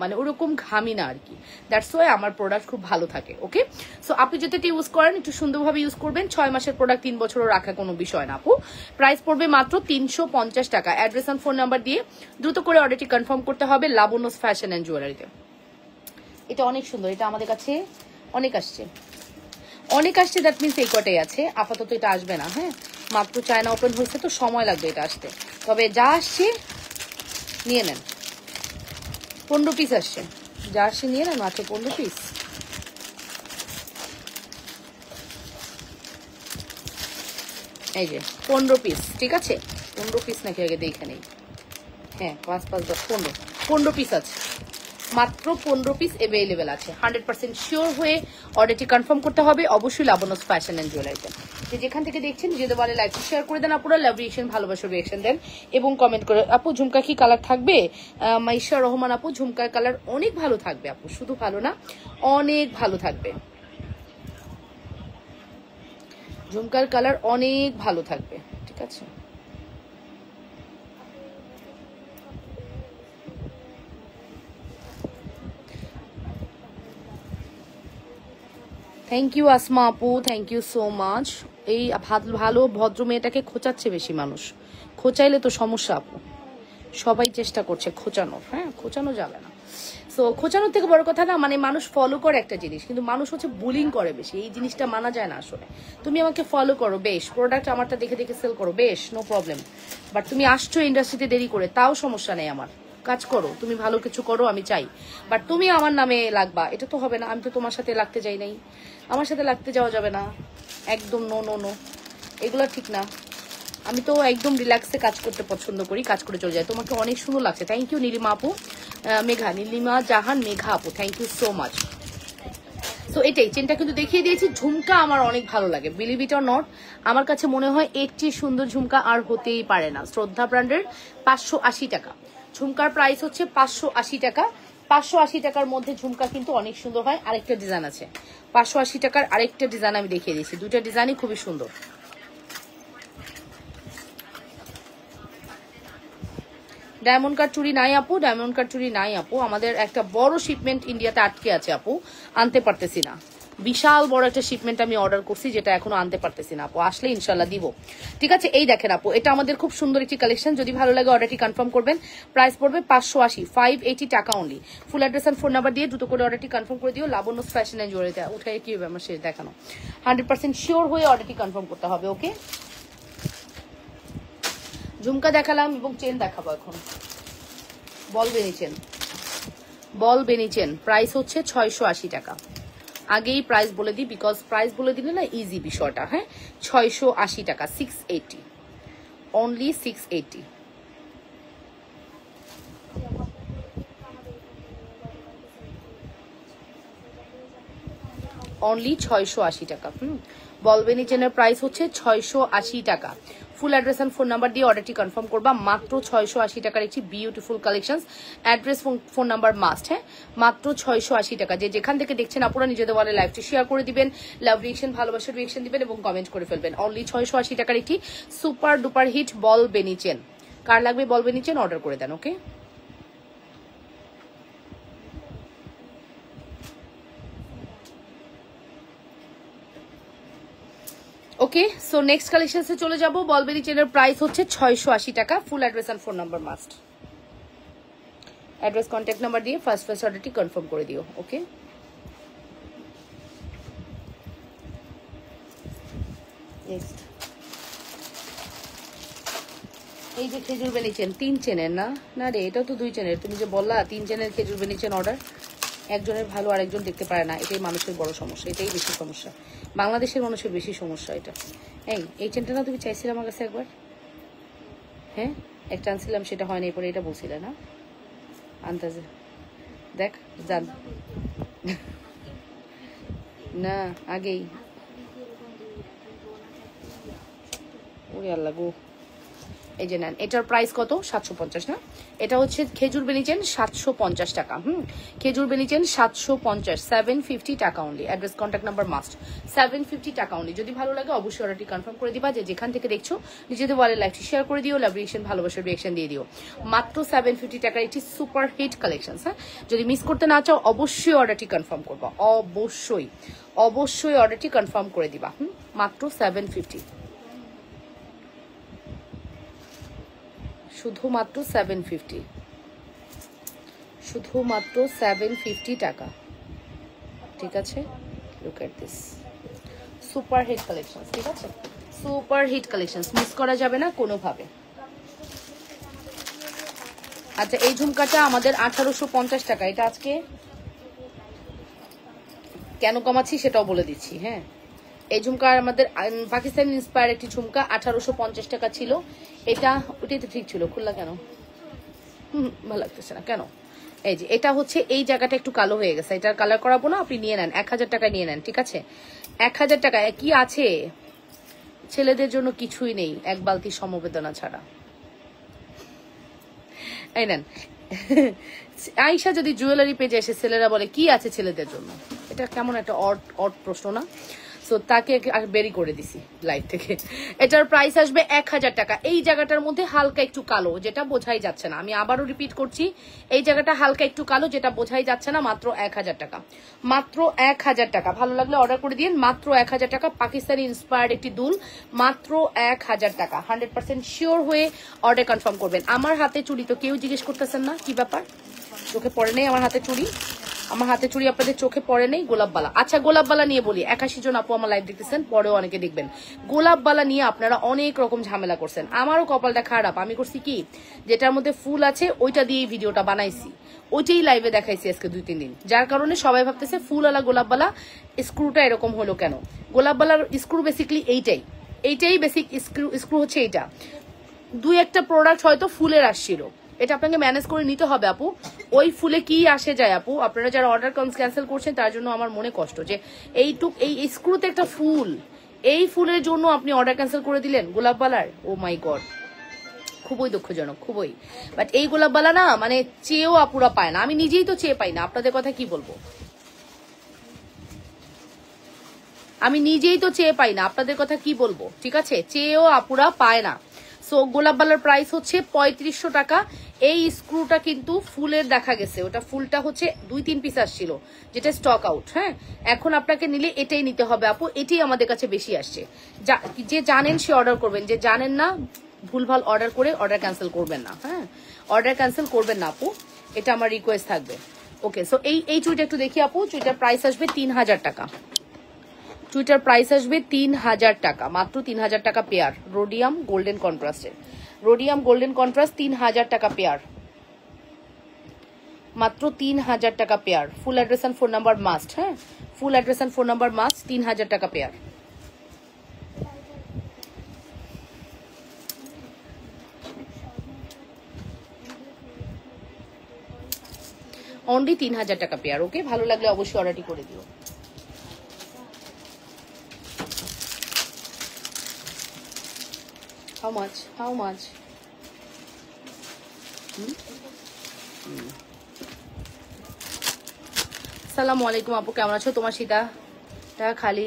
মানে ওরকম ঘামি না আর কি। দ্যাটস ওয়াই আমার প্রোডাক্ট খুব ভালো থাকে। ওকে, সো আপনি যদি এটা ইউজ করেন একটু সুন্দরভাবে ইউজ করবেন। 6 মাসের প্রোডাক্ট 3 বছরও রাখা কোনো বিষয় না আপু। প্রাইস পড়বে মাত্র 350 টাকা। অ্যাড্রেস এন্ড ফোন নাম্বার দিয়ে দ্রুত করে অর্ডারটি কনফার্ম করতে হবে লাবণ্য ফ্যাশন এন্ড জুয়েলারিতে। এটা অনেক সুন্দর, এটা আমাদের কাছে অনেক আসছে, দ্যাট মিনস এই কটাই আছে আপাতত, এটা আসবে না। হ্যাঁ, মাত্র চায়না ওপেন হয়েছে তো সময় লাগবে এটা আসতে, তবে যা আসছে নিয়ে নেন। 15 পিস আসছে, যা আসছে নিয়ে নেন, মাত্র 15 পিস। এই যে 15 পিস, ঠিক আছে? 15 পিস নাকি আগে দেখে নেই। হ্যাঁ, 5 5 10 15 পিস আছে। মাত্র 15 পিস অ্যাভেলেবেল আছে। 100% শিওর হয়ে অর্ডারটি কনফার্ম করতে হবে অবশ্যই লাবণ্যস ফ্যাশন এন্ড জুয়েলারিতে। যেখান থেকে দেখছেন নিজেদের বলে লাইক শেয়ার করে দেন, আপুরা লাভ রিয়েকশন ভালোবাসার রিয়েকশন দেন এবং কমেন্ট করে। আপু ঝুমকা কি কালার থাকবে? মাইশা রহমান আপু ঝুমকার কালার অনেক ভালো থাকবে আপু, শুধু ভালো না অনেক ভালো থাকবে, ঝুমকার কালার অনেক ভালো থাকবে, ঠিক আছে। থ্যাংক ইউ আসমা আপু, থ্যাংক ইউ সো মাচ। এই ভালো ভদ্র মেয়েটাকে খোঁচাচ্ছে বেশি মানুষ, খোঁচাইলে তো সমস্যা আপু, সবাই চেষ্টা করছে খোঁচানোর, হ্যাঁ খোঁচানো যাবে না। সো খোঁচানোর থেকে বড় কথা না, মানে মানুষ ফলো করে একটা জিনিস, কিন্তু মানুষ হচ্ছে বুলিং করে বেশি, এই জিনিসটা মানা যায় না আসলে। তুমি আমাকে ফলো করো বেশ, প্রোডাক্ট আমারটা দেখে দেখে সেল করো বেশ, নো প্রবলেম, বাট তুমি আসছো ইন্ডাস্ট্রিতে দেরি করে, তাও সমস্যা নেই আমার, কাজ করো, তুমি ভালো কিছু করো আমি চাই, বাট তুমি আমার নামে লাগবা এটা তো হবে না। আমি তো তোমার সাথে লাগতে যাই নাই, আমার সাথে লাগতে যাওয়া যাবে না, একদম নো নো নো, এগুলো ঠিক না। আমি তো একদম রিল্যাক্সে কাজ করতে পছন্দ করি, কাজ করে চলে যাই। তোমাকে অনেক সুন্দর লাগছে, থ্যাংক ইউ নীলিমা আপু, মেঘা নীলিমা জাহান মেঘা আপু, থ্যাংক ইউ সো মাচ। তো এটাই চেনটা কিন্তু দেখিয়ে দিয়েছি। ঝুমকা আমার অনেক ভালো লাগে, বিলিভ ইট অর নট, আমার কাছে মনে হয় এর চেয়ে সুন্দর ঝুমকা আর হতেই পারে না। শ্রদ্ধা ব্র্যান্ডের 580 টাকা ঝুমকার প্রাইস হচ্ছে 580 টাকা। 580 টাকার মধ্যে ঝুমকা কিন্তু অনেক সুন্দর হয়। আরেকটা ডিজাইন আছে 580 টাকার, আরেকটা ডিজাইন আমি দেখিয়ে দিয়েছি, দুইটা ডিজাইনই খুবই সুন্দর। ডায়মন্ড কাট চুড়ি নাই আপু, ডায়মন্ড কাট চুড়ি নাই আপু, আমাদের একটা বড় শিপমেন্ট ইন্ডিয়াতে আটকে আছে আপু, আনতে পারতেছি না, বিশাল বড় একটা শিপমেন্ট আমি অর্ডার করছি যেটা এখনো আনতে পারতেছি না আপু, আসলে ইনশাল্লাহ দিব, ঠিক আছে। এই দেখেন আপু, এটা আমাদের খুব সুন্দর একটি কালেকশন, যদি ভালো লাগে অর্ডারটি কনফার্ম করবেন। প্রাইস পড়বে 580, 580 টাকা only. Full address and phone number দিয়ে দ্রুত করে অর্ডারটি কনফার্ম করে দিও। লাবণ্যস ফ্যাশন এন্ড জুয়েলারিতে উঠে কি হবে আমার শেষ দেখানো, 100% শিওর হয়ে অর্ডারটি কনফার্ম করতে হবে, ওকে। ঝুমকা দেখালাম এবং চেন দেখাবো এখন। বল বেনি চেন, বল বেনি চেন প্রাইস হচ্ছে 680 টাকা। আগেই প্রাইস বলে দিই, বিকজ প্রাইস বলে দিলে না ইজি বিষয়টা, হ্যাঁ 680 টাকা, 680 অনলি, 680 অনলি, 680 টাকা। বল বেনি চেনের প্রাইস হচ্ছে 680 টাকা। Full address and phone number দিয়ে অর্ডারটি কনফার্ম করবা। মাত্র 680 টাকার একটি beautiful collection. Address phone number must, হ্যাঁ মাত্র 680 টাকা। যে যেখান থেকে দেখছেন আপনারা নিজেদের ওয়ালে লাইভটি শেয়ার করে দিবেন, লাভ রিয়েকশন ভালোবাসার রিয়েকশন দিবেন এবং কমেন্ট করে ফেলবেন। অনলি 680 টাকার একটি সুপার ডুপার হিট বল বেনি চেন। কার লাগবে বল বেনি চেন অর্ডার করে দেন, ওকে। ওকে, সো নেক্সট কালেকশনসে চলে যাব। বলবেরি চেনের প্রাইস হচ্ছে 680 টাকা। Full address and phone number must, address contact number দিয়ে ফার্স্ট অর্ডারটি কনফার্ম করে দিও, ওকে। নেক্সট এই যে খেজুর বেনি চেন, 3 চেনের না, না রে এটাও তো 2 চেনের, তুমি যে বললা 3 চেনের খেজুর বেনি চেন অর্ডার, একজনের ভালো আরেকজন দেখতে পারে না, এটাই মানুষের বড় সমস্যা, এটাই বেশি সমস্যা, বাংলাদেশের মানুষের বেশি সমস্যা এটা। এই চেনটা না তুমি চাইছিলে আমার কাছে একবার, হ্যাঁ একটা আনছিলাম সেটা হয়নি, এরপরে এটা বলছিলে না আন্দাজে, দেখ জান না আগেই, ওরে আল্লাহ গো। এই যে নেন, এটার প্রাইস কত? 750 না, এটা হচ্ছে খেজুর বেনি চেন 750 টাকা। খেজুর বেনি চেন 750, 750 টাকা only. Address contact number must, 750 টাকা অনলি। যদি ভালো লাগে অবশ্যই অর্ডারটি কনফার্ম করে দিবা। যে যেখান থেকে দেখছো নিজেদের ওয়ালে লাইভটি শেয়ার করে দিও, লাভ রিয়েকশন ভালোবাসার রিয়েকশন দিয়ে দিও। মাত্র 750 টাকার একটি সুপার হিট কালেকশন, হ্যাঁ যদি মিস করতে না চাও অবশ্যই অর্ডারটি কনফার্ম করবা, অবশ্যই অবশ্যই অর্ডারটি কনফার্ম করে দিবা। মাত্র 750, শুধুমাত্র 750, শুধুমাত্র 750 টাকা, ঠিক আছে। Look at this super hit collection, ঠিক আছে, সুপার হিট কালেকশন, মিস করা যাবে না কোনোভাবে। আচ্ছা এই ঝুমকাটা আমাদের 1850 টাকা, এটা আজকে কেন কমাচ্ছি সেটাও বলে দিচ্ছি, হ্যাঁ। এই ঝুমকা আমাদের পাকিস্তান ইন্সপায়ার একটি ঝুমকা, 1850 টাকা ছিল। এটা ওটাই তো ঠিক ছিল, খুললা কেন? ভালো লাগতেছে না কেন? এই যে এটা হচ্ছে এই জায়গাটা একটু কালো হয়ে গেছে, এটার কালার করাবো না, আপনি নিয়ে নেন 1000 টাকা নিয়ে নেন, ঠিক আছে? 1000 টাকা কি আছে? ছেলেদের জন্য কিছুই নেই এক বালতি সমবেদনা ছাড়া। এই নেন। আয়শা যদি জুয়েলারি পেজে এসে ছেলেরা বলে কি আছে ছেলেদের জন্য, এটা কেমন একটা অড প্রশ্ন না? সো তাকে বেরি করে দিছি লাইভ থেকে। এটার প্রাইস আসবে 1000 টাকা। এই জায়গাটার মধ্যে হালকা একটু কালো, যেটা বোঝাই যাচ্ছে না, আমি আবারও রিপিট করছি, এই জায়গাটা হালকা একটু কালো, যেটা বোঝাই যাচ্ছে না। মাত্র 1000 টাকা, মাত্র 1000 টাকা। ভালো লাগলে অর্ডার করে দিন, মাত্র 1000 টাকা। পাকিস্তানি ইন্সপায়ার্ড একটি দুল, মাত্র 1000 টাকা। 100% শিওর হয়ে অর্ডার কনফার্ম করবেন। আমার হাতে চুড়ি তো কেউ জিজ্ঞেস করতেছেন না কি ব্যাপার, চোখে পড়ে নেই আমার হাতে চুড়ি? আমার হাতে চুড়ি আপনাদের চোখে পড়ে নেই? গোলাপবালা, আচ্ছা গোলাপবালা নিয়ে বলি, 81 জন আপু আমার লাইভ দেখতেছেন, পরেও অনেকে দেখবেন। গোলাপবালা নিয়ে আপনারা অনেক রকম ঝামেলা করছেন, আমারও কপালটা খারাপ। আমি করছি কি, যেটার মধ্যে ফুল আছে ওইটা দিয়ে ভিডিওটা বানাইছি, ওইটাই লাইভে দেখাইছি আজকে 2-3 দিন, যার কারণে সবাই ভাবতেছে ফুলওয়ালা গোলাপবালা স্ক্রুটা এরকম হলো কেন। গোলাপবালার স্ক্রু বেসিকলি এইটাই বেসিক স্ক্রু হচ্ছে এইটা। 2-1টা প্রোডাক্ট হয়তো ফুলের আসছিল, এটা আপনাকে ম্যানেজ করে নিতে হবে আপু। ওই ফুলে কি আসে যায় আপু, আপনারা যারা অর্ডার ক্যান্সেল করছেন তার জন্য আমার মনে কষ্ট যে এই স্ক্রুতে একটা ফুল, এই ফুলের জন্য আপনি অর্ডার ক্যান্সেল করে দিলেন গোলাপবালার। ও মাই গড, খুবই দুঃখজনক, খুবই। বাট এই গোলাপবালা না মানে চেয়েও আপুরা পায় না, আমি নিজেই তো চেয়ে পাই না, আপনাদের কথা কি বলবো, আমি নিজেই তো চেয়ে পাই না, আপনাদের কথা কি বলবো, ঠিক আছে? চেয়েও আপুরা পায় না। সো গোলাপবালার প্রাইস হচ্ছে 3500 টাকা। এই স্ক্রুটা কিন্তু ফুলের দেখা গেছে, ওটা ফুলটা হচ্ছে 2-3 পিস আসছিল, যেটা স্টক আউট। হ্যাঁ, এখন আপনাকে নিলে এটাই নিতে হবে আপু, এটাই আমাদের কাছে বেশি আসছে। যে জানেন সে অর্ডার করবেন, যে জানেন না ভুলভাল অর্ডার করে অর্ডার ক্যান্সেল করবেন না। হ্যাঁ, অর্ডার ক্যান্সেল করবেন না আপু, এটা আমার রিকোয়েস্ট থাকবে। ওকে, সো এই চুইটা একটু দেখি আপু, চুইটার প্রাইস আসবে 3000 টাকা। চুইটার প্রাইস আসবে 3000 টাকা, মাত্র 3000 টাকা পেয়ার। রোডিয়াম গোল্ডেন কন্ট্রাস্টের, রোডিয়াম গোল্ডেন কন্ট্রাস্ট 3000 টাকা পেয়ার, মাত্র 3000 টাকা pair. Full address and phone number must. হ্যাঁ, full address and phone number must, 3000 টাকা পেয়ার। অনলি 3000 টাকা পেয়ার। ওকে, ভালো লাগলে অবশ্যই অর্ডারটি করে দিও। How much? How much? আসসালামু আলাইকুম আপু, কেমন আছো? তোমার শীতাটা খালি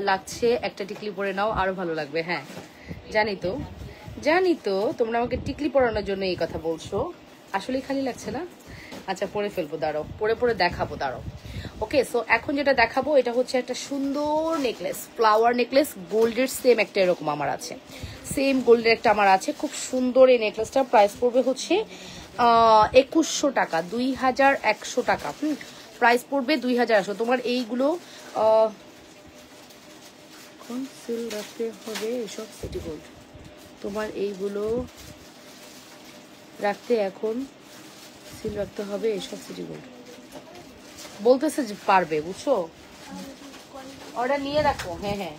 লাগছে, একটা টিকলি পরে নাও আরো ভালো লাগবে। হ্যাঁ, জানি তো তোমরা আমাকে টিকলি পরানোর জন্য এই কথা বলছো, আসলেই খালি লাগছে না? আচ্ছা পরে ফেলবো, দাঁড়াও, পরে দেখাবো, দাঁড়াও। ওকে, সো এখন যেটা দেখাবো এটা হচ্ছে একটা সুন্দর নেকলেস, ফ্লাওয়ার নেকলেস, গোল্ডের সেম একটা এরকম আমার আছে, সেম গোল্ডের একটা আমার আছে, খুব সুন্দর এই নেকলেসটার প্রাইস পড়বে হচ্ছে 2100 টাকা, 2100 টাকা। প্রাইস পড়বে 2100। তোমার এইগুলো এখন সেল রাখতে হবে, এসব সিটি গোল্ড তোমার এইগুলো রাখতে এখন সিল রাখতে হবে, এসব সিটি গোল্ড বলতেছে যে পারবে, বুঝছো? অর্ডার নিয়ে রাখো। হ্যাঁ হ্যাঁ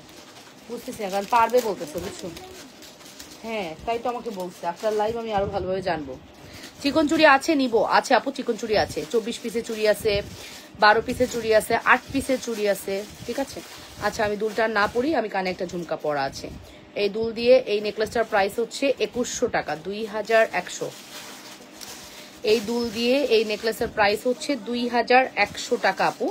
বুঝতেছি, কারণ পারবে বলতেছে, বুঝছো? হ্যাঁ তাই তো আমাকে বলছে, আপনার লাইভ আমি আরো ভালোভাবে জানবো। চিকন চুড়ি আছে, নিব আছে আপু, চিকন চুড়ি আছে, 24 পিসের চুড়ি আছে, 12 পিসের চুড়ি আছে, 8 পিসের চুড়ি আছে, ঠিক আছে? আচ্ছা আমি দুলটা না পরি, আমি কানে একটা ঝুমকা পরা আছে। এই দুল দিয়ে এই নেকলেসটার প্রাইস হচ্ছে 2100 টাকা, 2100। এই দুল দিয়ে এই নেকলেসের প্রাইস হচ্ছে 2100 টাকা আপু,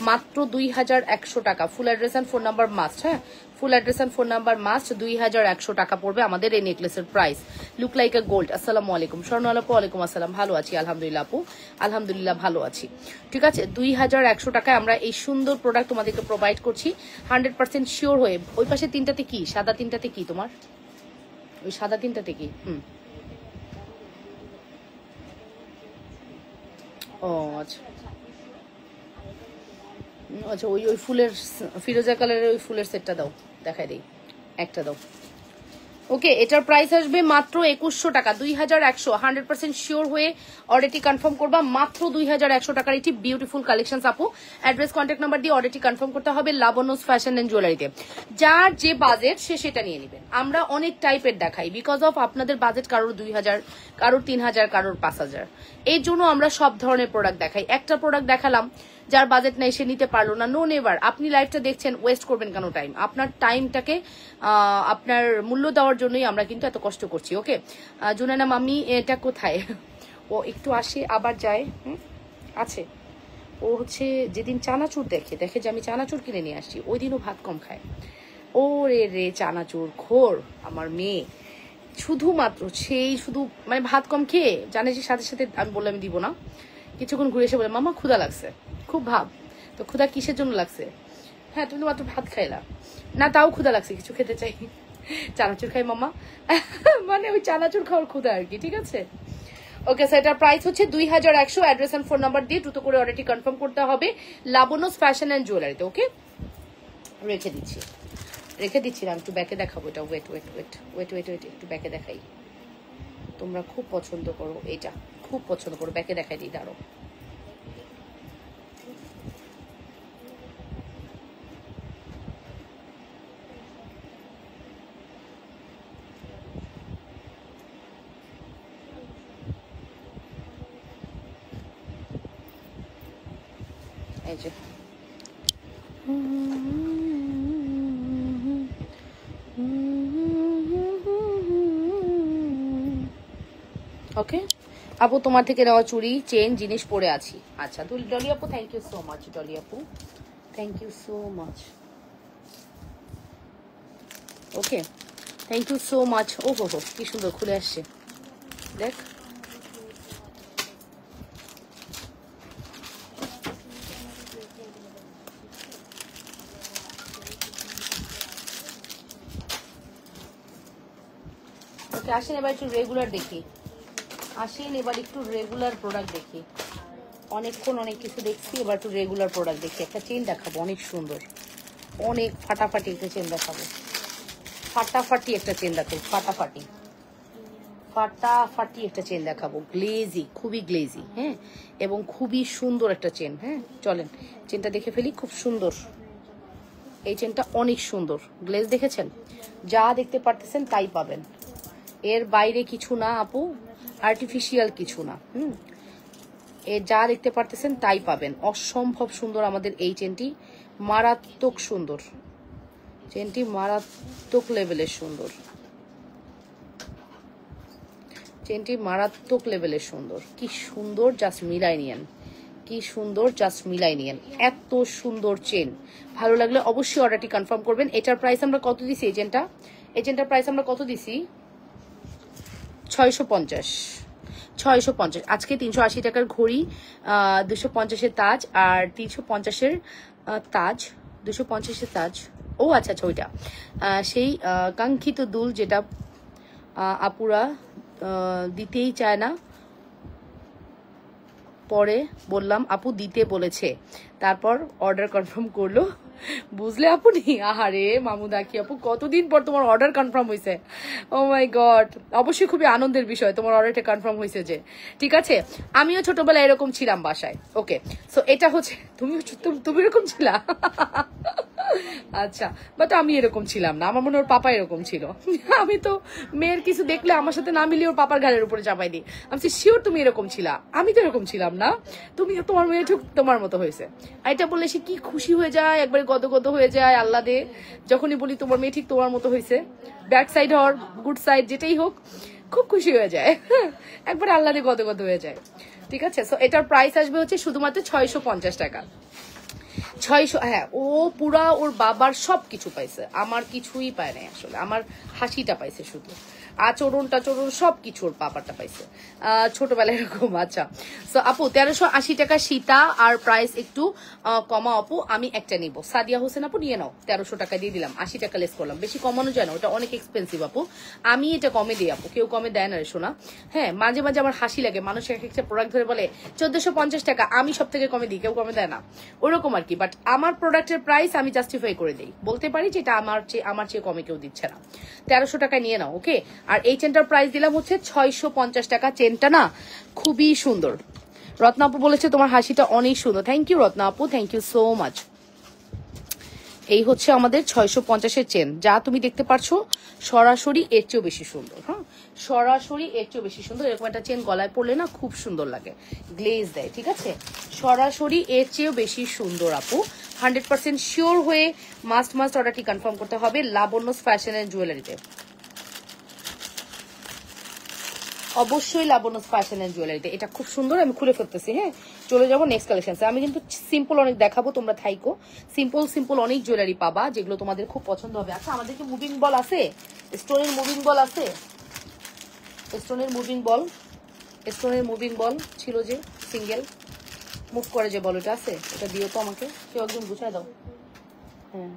মাত্র 2100 টাকা। Full address and phone number must. হ্যাঁ, full address and phone number must. 2100 টাকা পড়বে আমাদের এই নেকলেসের price. Look like a gold. আসসালামু আলাইকুম স্বর্ণাল আপু। ওয়ালাইকুম আসসালাম, ভালো আছি আলহামদুলিল্লাহ আপু, আলহামদুলিল্লাহ ভালো আছি। ঠিক আছে, 2100 টাকায় আমরা এই সুন্দর প্রোডাক্ট তোমাদেরকে প্রোভাইড করছি 100% শিওর হয়ে। ওই পাশে তিনটাতে কি, সাদা তিনটাতে কি তোমার, ওই সাদা তিনটাতে কি? ও আচ্ছা আচ্ছা, ওই ফুলের ফিরোজা কালারের ওই ফুলের সেটটা দাও, দেখাই দিই, একটা দাও। ওকে, এটার প্রাইস আসবে মাত্র 2100 টাকা, 2100। 100% শিওর হয়ে অর্ডারটি কনফার্ম করবা, মাত্র 2100 টাকার এটি বিউটিফুল কালেকশন আপু। অ্যাড্রেস কন্ট্যাক্ট নাম্বার দিয়ে অর্ডারটি কনফার্ম করতে হবে লাবণ্যস ফ্যাশন এন্ড জুয়েলারিতে। যার যে বাজেট সে সেটা নিয়ে নেবেন। আমরা অনেক টাইপের দেখাই, বিকজ অফ আপনাদের বাজেট কারোর 2000, কারোর 3000, কারোর 5000। এই জন্য আমরা সব ধরনের প্রোডাক্ট দেখাই। একটা প্রোডাক্ট দেখালাম, যার বাজেট নেই সে নিতে পারলো না, নো নেভার। আপনি লাইভটা দেখছেন, ওয়েস্ট করবেন কেন টাইম? আপনার টাইমটাকে আপনার মূল্য দেওয়ার জন্যই আমরা কিন্তু এত কষ্ট করছি। ওকে, জুনানা মামি এটা কোথায়? ও একটু আসে আবার যায়, আছে। ও হচ্ছে যেদিন চানাচুর দেখে যে আমি চানাচুর কিনে নিয়ে আসছি, ওই দিনও ভাত কম খায়। ও রে চানাচুর খোর আমার মেয়ে, শুধুমাত্র সেই শুধু মানে ভাত কম খেয়ে জানে যে সাথে সাথে আমি বললাম দিব না, কিছুক্ষণ ঘুরে এসে বলে মামা ক্ষুধা লাগছে, খুব ভাব। তো ক্ষুধা কিসের জন্য লাগছে? হ্যাঁ তুমি তো মাত্র ভাত খাইলা না, তাও ক্ষুধা লাগছে, কিছু খেতে চাই, চানাচুর খাই মামা। মানে ওই চানাচুর খাওয়ার ক্ষুধা আর কি, ঠিক আছে। ওকে স্যার, এটার প্রাইস হচ্ছে 2100। অ্যাড্রেস এন্ড ফোন নাম্বার দিয়ে দ্রুত করে অর্ডারটি কনফার্ম করতে হবে লাবণ্যস ফ্যাশন এন্ড জুয়েলারিতে। ওকে, রেখে দিচ্ছি না, একটু ব্যাকে দেখাবো এটা। ওয়েট একটু ব্যাকে দেখাই। তোমরা খুব পছন্দ করো এটা, খুব পছন্দ করো, ব্যাকে দেখাই দিই, দাঁড়ো। এই যে ওকে আপু, তোমার থেকে নেওয়া চুড়ি চেন জিনিস পরে আছি। আচ্ছা ডলি আপু, thank you so much. Dolly আপু thank you so much. Okay, thank you so much. ও হো কি সুন্দর খুলে আসছে, দেখ। ওকে, আসেন এবার একটু রেগুলার দেখি, এবার একটু রেগুলার প্রোডাক্ট দেখি। অনেকক্ষণ অনেক কিছু দেখছি, এবার একটু রেগুলার প্রোডাক্ট দেখি। একটা চেন দেখাবো অনেক সুন্দর, অনেক ফাটাফাটি একটা চেন দেখাবো। ফাটাফাটি একটা চেন দেখাবো, ফাটাফাটি একটা চেন দেখাবো, গ্লেজি, খুবই গ্লেজি, হ্যাঁ, এবং খুবই সুন্দর একটা চেন। হ্যাঁ চলেন চেনটা দেখে ফেলি, খুব সুন্দর এই চেনটা, অনেক সুন্দর গ্লেজ। দেখেছেন? যা দেখতে পারতেছেন তাই পাবেন, এর বাইরে কিছু না আপু, আর্টিফিশিয়াল কিছু না। এর যা দেখতে পারতেছেন তাই পাবেন। অসম্ভব সুন্দর আমাদের এই চেনটি, মারাত্মক সুন্দর চেনটি, মারাত্মক লেভেলের সুন্দর চেনটি, মারাত্মক লেভেলের সুন্দর। কি সুন্দর, জাস্ট মিলাই নিয়েন, কি সুন্দর, জাস্ট মিলাই নিয়েন। এত সুন্দর চেন, ভালো লাগলে অবশ্যই অর্ডারটি কনফার্ম করবেন। এটার প্রাইস আমরা কত দিছি? এই চেনটার প্রাইস আমরা কত দিছি? 650। আজকে 380 টাকার ঘড়ি, 250-এর তাজ, আর 350-এর তাজ, 250-এর তাজ। ও আচ্ছা ওইটা সেই কাঙ্ক্ষিত দুল, যেটা আপুরা দিতেই চায় না। পরে বললাম আপু দিতে বলেছে, তারপর অর্ডার কনফার্ম করলো, বুঝলে আপনি? আহারে মামুদা কি আপু, কতদিন পর তোমার অর্ডার কনফার্ম হয়েছে। ও মাই গড, অবশ্যই খুবই আনন্দের বিষয় তোমার অর্ডারটা কনফার্ম হয়েছে যে। ঠিক আছে, আমিও ছোটবেলায় এরকম ছিলাম বাসায়। ওকে, সো এটা হচ্ছে, তুমি এরকম ছিলা? আচ্ছা, বাট আমি এরকম ছিলাম না, আমার মনে ওর পাপা এরকম ছিল। আমি তো মেয়ের কিছু দেখলে আমার সাথে না মিলিয়ে ওর পাপার ঘাড়ের উপরে চাপাই দিই। আমি শিওর তুমি এরকম ছিলা, আমি তো এরকম ছিলাম না। তোমার মেয়ে ঠিক তোমার মতো হয়েছে, এটা বললে সে কি খুশি হয়ে যায়, একবারে গদগদ হয়ে যায়। আল্লাহ দে, যখনই বলি তোমার মেয়ে ঠিক তোমার মতো হয়েছে, ব্যাড সাইড হর গুড সাইড যেটাই হোক, খুব খুশি হয়ে যায়, একবার আল্লাহ দে গদগদ হয়ে যায়। ঠিক আছে, সো এটার প্রাইস আসবে হচ্ছে শুধুমাত্র 650 টাকা। 600, হ্যাঁ, ও পুরা ওর বাবার সবকিছু পাইছে, আমার কিছুই পায় নাই আসলে, আমার হাসিটা পাইছে শুধু। আচরণ টাচরণ সবকিছু ওর পাপারটা পাইছে ছোটবেলায় এরকম। আচ্ছা, সো আপু 1380 টাকা সীতা, আর প্রাইস একটু কমা আপু, আমি একটা নিব। সাদিয়া হোসেন আপু নিয়ে নাও, 1300 টাকা দিয়ে দিলাম, 80 টাকা লেস করলাম, বেশি কমানো যায় না, ওটা অনেক এক্সপেন্সিভ আপু, আমি এটা কমে দিই আপু, কেউ কমে দেয় না রে শোনা। হ্যাঁ, মাঝে মাঝে আমার হাসি লাগে, মানুষ এক একটা প্রোডাক্ট ধরে বলে 1450 টাকা, আমি সব থেকে কমে দিই, কেউ কমে দেয় না, ওরকম আর কি। বাট আমার প্রোডাক্টের প্রাইস আমি জাস্টিফাই করে দিই, বলতে পারি যে এটা আমার চেয়ে কমে কেউ দিচ্ছে না। 1300 টাকা নিয়ে নাও, ওকে। আর এই চেনটার প্রাইস দিলাম হচ্ছে 650 টাকা। চেনটা না খুবই সুন্দর। রত্না আপু বলেছে তোমার হাসিটা অনেক সুন্দর, থ্যাংক ইউ রত্না আপু, থ্যাংক ইউ সো মাচ। এই হচ্ছে আমাদের 650-এর চেন, যা তুমি দেখতে পারছো সরাসরি এর চেয়েও বেশি সুন্দর। হ্যাঁ, সরাসরি এর চেয়েও বেশি সুন্দর। এরকম একটা চেন গলায় পড়লে না খুব সুন্দর লাগে, গ্লেজ দেয়, ঠিক আছে। সরাসরি এর চেয়েও বেশি সুন্দর আপু, 100% শিওর হয়ে মাস্ট অর্ডারটি কনফার্ম করতে হবে লাবণ্য ফ্যাশনের জুয়েলারিতে। অবশ্যই লাবণ্য ফ্যাশনের জুয়েলারিতে, এটা খুব সুন্দর। আমি খুলে ফেলতেছি, হ্যাঁ, চলে যাবো নেক্সট কালেকশন। আমি কিন্তু সিম্পল অনেক দেখাবো, তোমরা থাইকো, সিম্পল অনেক জুয়েলারি পাবা যেগুলো তোমাদের খুব পছন্দ হবে। আচ্ছা, আমাদের কি মুভিং বল আছে? স্টোনের মুভিং বল আছে? স্টোনের মুভিং বল ছিল যে সিঙ্গেল মুভ করে যে বল, ওটা আছে? এটা দিও তো আমাকে, কেউ একজন গুছায় দাও। হ্যাঁ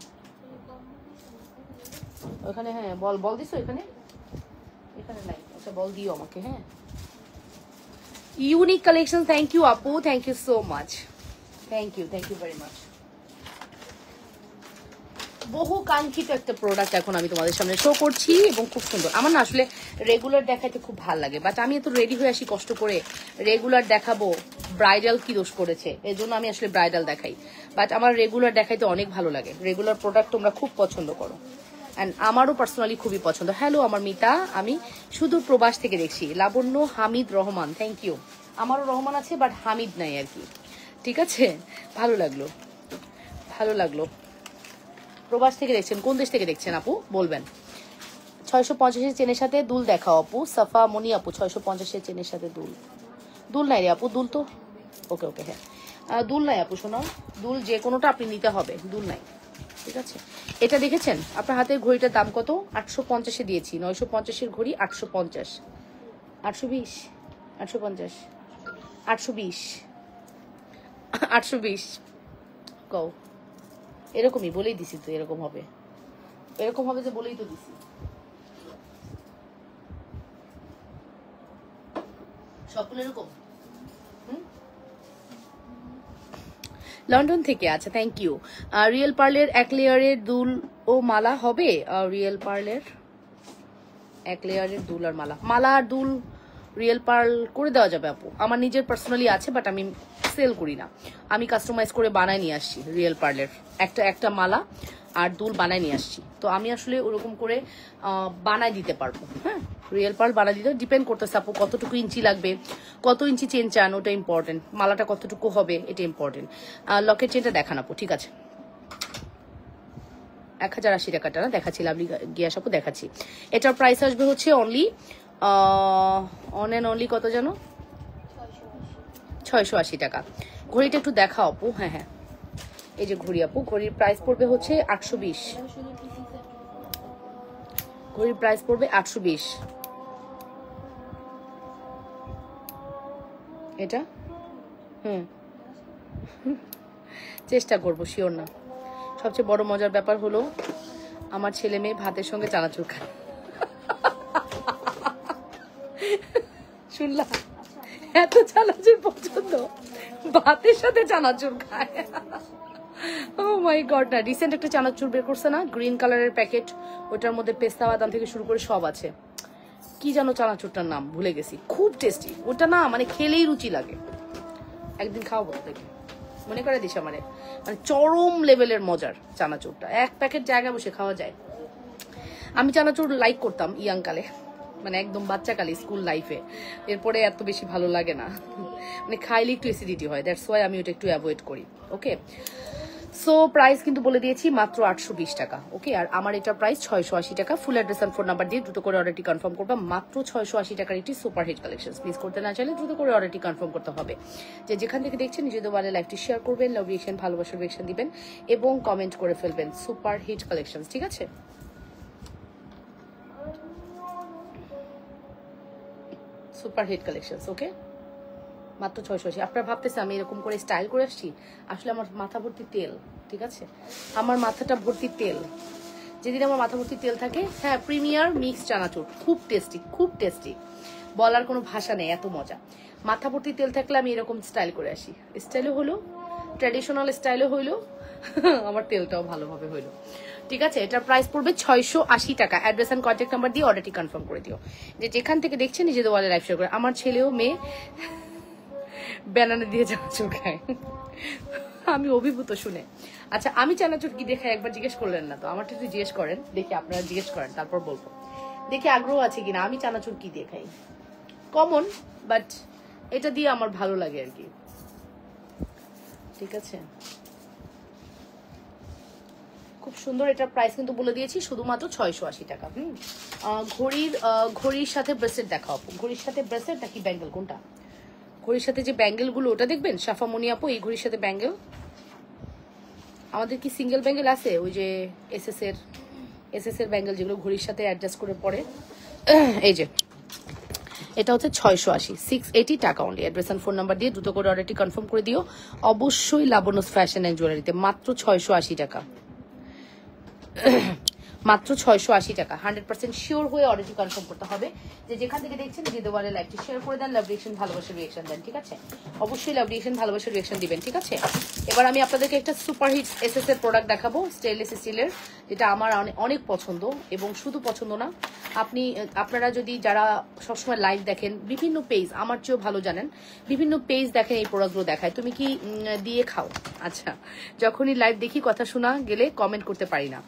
ওখানে, হ্যাঁ বল দিছো এখানে নাই, আচ্ছা বল দিও আমাকে। হ্যাঁ, ইউনিক কালেকশন, থ্যাংক ইউ আপু, thank you so much, thank you very much. বহু কাঙ্ক্ষিত একটা প্রোডাক্ট এখন আমি তোমাদের সামনে শো করছি এবং খুব সুন্দর। আমার না আসলে রেগুলার দেখাইতে খুব ভালো লাগে, বাট আমি এত রেডি হয়ে আসি কষ্ট করে, রেগুলার দেখাবো, ব্রাইডাল কি দোষ করেছে, এই জন্য আমি আসলে ব্রাইডাল দেখাই। বাট আমার রেগুলার দেখাইতে অনেক ভালো লাগে, রেগুলার প্রোডাক্ট তোমরা খুব পছন্দ করো, অ্যান্ড আমারও পার্সোনালি খুবই পছন্দ। হ্যালো আমার মিতা, আমি শুধু প্রবাস থেকে দেখছি। লাবণ্য হামিদ রহমান, থ্যাংক ইউ। আমারও রহমান আছে বাট হামিদ নাই আর কি, ঠিক আছে। ভালো লাগলো। প্রবাস থেকে দেখছেন, কোন দেশ থেকে দেখছেন আপু বলবেন? 650-এর চেনের সাথে দুল দেখাও আপু। সাফা মনি আপু, 650-এর চেনের সাথে দুল নাই রে আপু, দুল তো ওকে হ্যাঁ, দুল নাই আপু, শোনো, দুল যে কোনোটা আপনি নিতে হবে, দুল নাই, ঠিক আছে। এটা দেখেছেন আপনার হাতের ঘড়িটার দাম কত? 850-এ দিয়েছি, 950-এর ঘড়ি 850, 820, 850, 820 কও, এরকমই বলেই দিছি তো, এরকম হবে যে বলেই তো দিছি, সকল এরকম। লন্ডন থেকে, আচ্ছা থ্যাংক ইউ। রিয়েল পার্লের 1 লেয়ারের দুল ও মালা হবে? রিয়েল পার্লের 1 লেয়ারের দুল আর মালা আর দুল রিয়েল পার্ল করে দেওয়া যাবে আপু, আমার নিজের পার্সোনালি আছে, বাট আমি সেল করি না, আমি কাস্টমাইজ করে বানায় নিয়ে আসছি। রিয়েল পার্লের একটা মালা আর দুল বানায় নিয়ে আসছি, তো আমি আসলে ওরকম করে বানায় দিতে পারবো। হ্যাঁ, রিয়েল পার্ল বানায় দিতে ডিপেন্ড করতেছে আপু কতটুকু ইঞ্চি লাগবে, কত ইঞ্চি চেন চান, ওটা ইম্পর্টেন্ট, মালাটা কতটুকু হবে এটা ইম্পর্টেন্ট। লকেট চেনটা দেখান আপু, ঠিক আছে। 1080 টাকাটা না দেখাচ্ছি, লাভলি গিয়াস আপু দেখাচ্ছি। এটার প্রাইস আসবে হচ্ছে অনলি অন অ্যান্ড অনলি কত জানো? 680 টাকা। ঘড়িটা একটু দেখাও আপু। হ্যাঁ, এই যে ঘড়ি আপু, ঘড়ির প্রাইস পড়বে হচ্ছে 820, ঘড়ির প্রাইস পড়বে 820। এটা চেষ্টা করবো, শিওর না। সবচেয়ে বড় মজার ব্যাপার হলো আমার ছেলে মেয়ে ভাতের সঙ্গে চানাচুর খায়। শুনলাম এত চানাচুর পছন্দ, ভাতের সাথে চানাচুর খায়। ও মাই গড, না রিসেন্ট একটা চানাচুর বের করছে না, গ্রিন কালারের প্যাকেট, ওটার মধ্যে পেস্তা বাদাম থেকে শুরু করে সব আছে, কি জানো চানাচুরটার নাম ভুলে গেছি, খুব টেস্টি ওটা না, মানে খেলেই রুচি লাগে। একদিন খাওয়াবো দেখে, মনে করে দিস আমারে, মানে চরম লেভেলের মজার চানাচুরটা, এক প্যাকেট জায়গায় বসে খাওয়া যায়। আমি চানাচুর লাইক করতাম ইয়াংকালে, মানে একদম বাচ্চাকালে স্কুল লাইফে, এরপরে এত বেশি ভালো লাগে না, মানে খাইলে একটু অ্যাসিডিটি হয়, দ্যাটস ওয়াই আমি ওটা একটু অ্যাভয়েড করি। ওকে, সো প্রাইস কিন্তু বলে দিয়েছি মাত্র 820 টাকা। ওকে, আর আমার এটা প্রাইস 680 টাকা। ফুল অ্যাড্রেস আর ফোন নাম্বার দিয়ে দ্রুত করে অর্ডারটি কনফার্ম করবা। মাত্র 680 টাকার একটি সুপার হিট কালেকশন, মিস করতে না চাইলে দ্রুত করে অর্ডারটি কনফার্ম করতে হবে। যে যেখান থেকে দেখছেন নিজেদের ওয়ালে লাইভটি শেয়ার করবেন, লাভ রিয়েকশন, ভালোবাসার রিয়েকশন দিবেন এবং কমেন্ট করে ফেলবেন সুপার হিট কালেকশন, ঠিক আছে। Super hit collection. ওকে, মাত্র 680। আপনারা ভাবতেছে আমি এরকম করে স্টাইল করে আসছি, আসলে আমার মাথা ভর্তি তেল, ঠিক আছে, আমার মাথাটা ভর্তি তেল। যেদিন আমার মাথা ভর্তি তেল থাকে, হ্যাঁ, প্রিমিয়ার মিক্স চানাচুর খুব টেস্টি, খুব টেস্টি, বলার কোনো ভাষা নেই, এত মজা। মাথা ভর্তি তেল থাকলে আমি এরকম স্টাইল করে আসি, স্টাইলও হলো, ট্র্যাডিশনাল স্টাইলও হইলো, আমার তেলটাও ভালোভাবে হইলো, ঠিক আছে। এটার প্রাইস পড়বে 680 টাকা। অ্যাড্রেস অ্যান্ড কন্ট্যাক্ট নাম্বার দিয়ে অর্ডারটি কনফার্ম করে দিও। যে যেখান থেকে দেখছেন নিজেদের ওয়ালে লাইভ শেয়ার করে। আমার ছেলেও মেয়ে ব্যানানা দিয়ে চানাচুর খায়, আমি অভিভূত শুনে। আচ্ছা, আমি চানাচুর কি দেখাই একবার জিজ্ঞেস করলেন না তো, আমারটা একটু জিজ্ঞেস করেন দেখি, আপনারা জিজ্ঞেস করেন তারপর বলবো, দেখি আগ্রহ আছে কিনা আমি চানাচুর কি দিয়ে খাই। কমন, বাট এটা দিয়ে আমার ভালো লাগে আর কি, ঠিক আছে। খুব সুন্দর, এটার প্রাইস কিন্তু বলে দিয়েছি, শুধুমাত্র 680 টাকা। ঘড়ির সাথে ব্রেসলেট দেখাও। ঘড়ির সাথে ব্রেসলেট নাকি ব্যাঙ্গেল, কোনটা? ঘড়ির সাথে যে ব্যাঙ্গেল গুলো ওটা দেখবেন সাফামণি আপু, এই ঘড়ির সাথে ব্যাঙ্গেল। আমাদের কি সিঙ্গেল ব্যাঙ্গেল আছে? ওই যে এসএস এর ব্যাঙ্গেল যেগুলো ঘড়ির সাথে অ্যাডজাস্ট করে পরে, এই যে এটা হচ্ছে 680, 680 টাকা only. Address and phone number দিয়ে দ্রুত করে অর্ডারটি কনফার্ম করে দিও অবশ্যই লাবণ্য ফ্যাশন এন্ড জুয়েলারিতে। মাত্র 680 টাকা, মাত্র 680 টাকা। 100% শিওর হয়ে অর্ডারটি কনফার্ম করতে হবে। যে যেখান থেকে দেখছেন যে দেওয়ালে লাইভটি শেয়ার করে দেন, লাভ রিয়েকশন, ভালোবাসার রিয়েকশন দেন, ঠিক আছে। অবশ্যই লাভ রিয়েকশন, ভালোবাসার রিয়েকশন দিবেন, ঠিক আছে। এবার আমি আপনাদেরকে একটা সুপার হিট এসএস এর প্রোডাক্ট দেখাবো, স্টেনলেস স্টিলের, যেটা আমার অনেক পছন্দ। এবং শুধু পছন্দ না, আপনারা যদি যারা সবসময় লাইভ দেখেন, বিভিন্ন পেজ আমার চেয়েও ভালো জানেন, বিভিন্ন পেজ দেখেন এই প্রোডাক্টগুলো দেখায়। তুমি কি দিয়ে খাও? আচ্ছা, যখনই লাইভ দেখি কথা শোনা গেলে কমেন্ট করতে পারি না।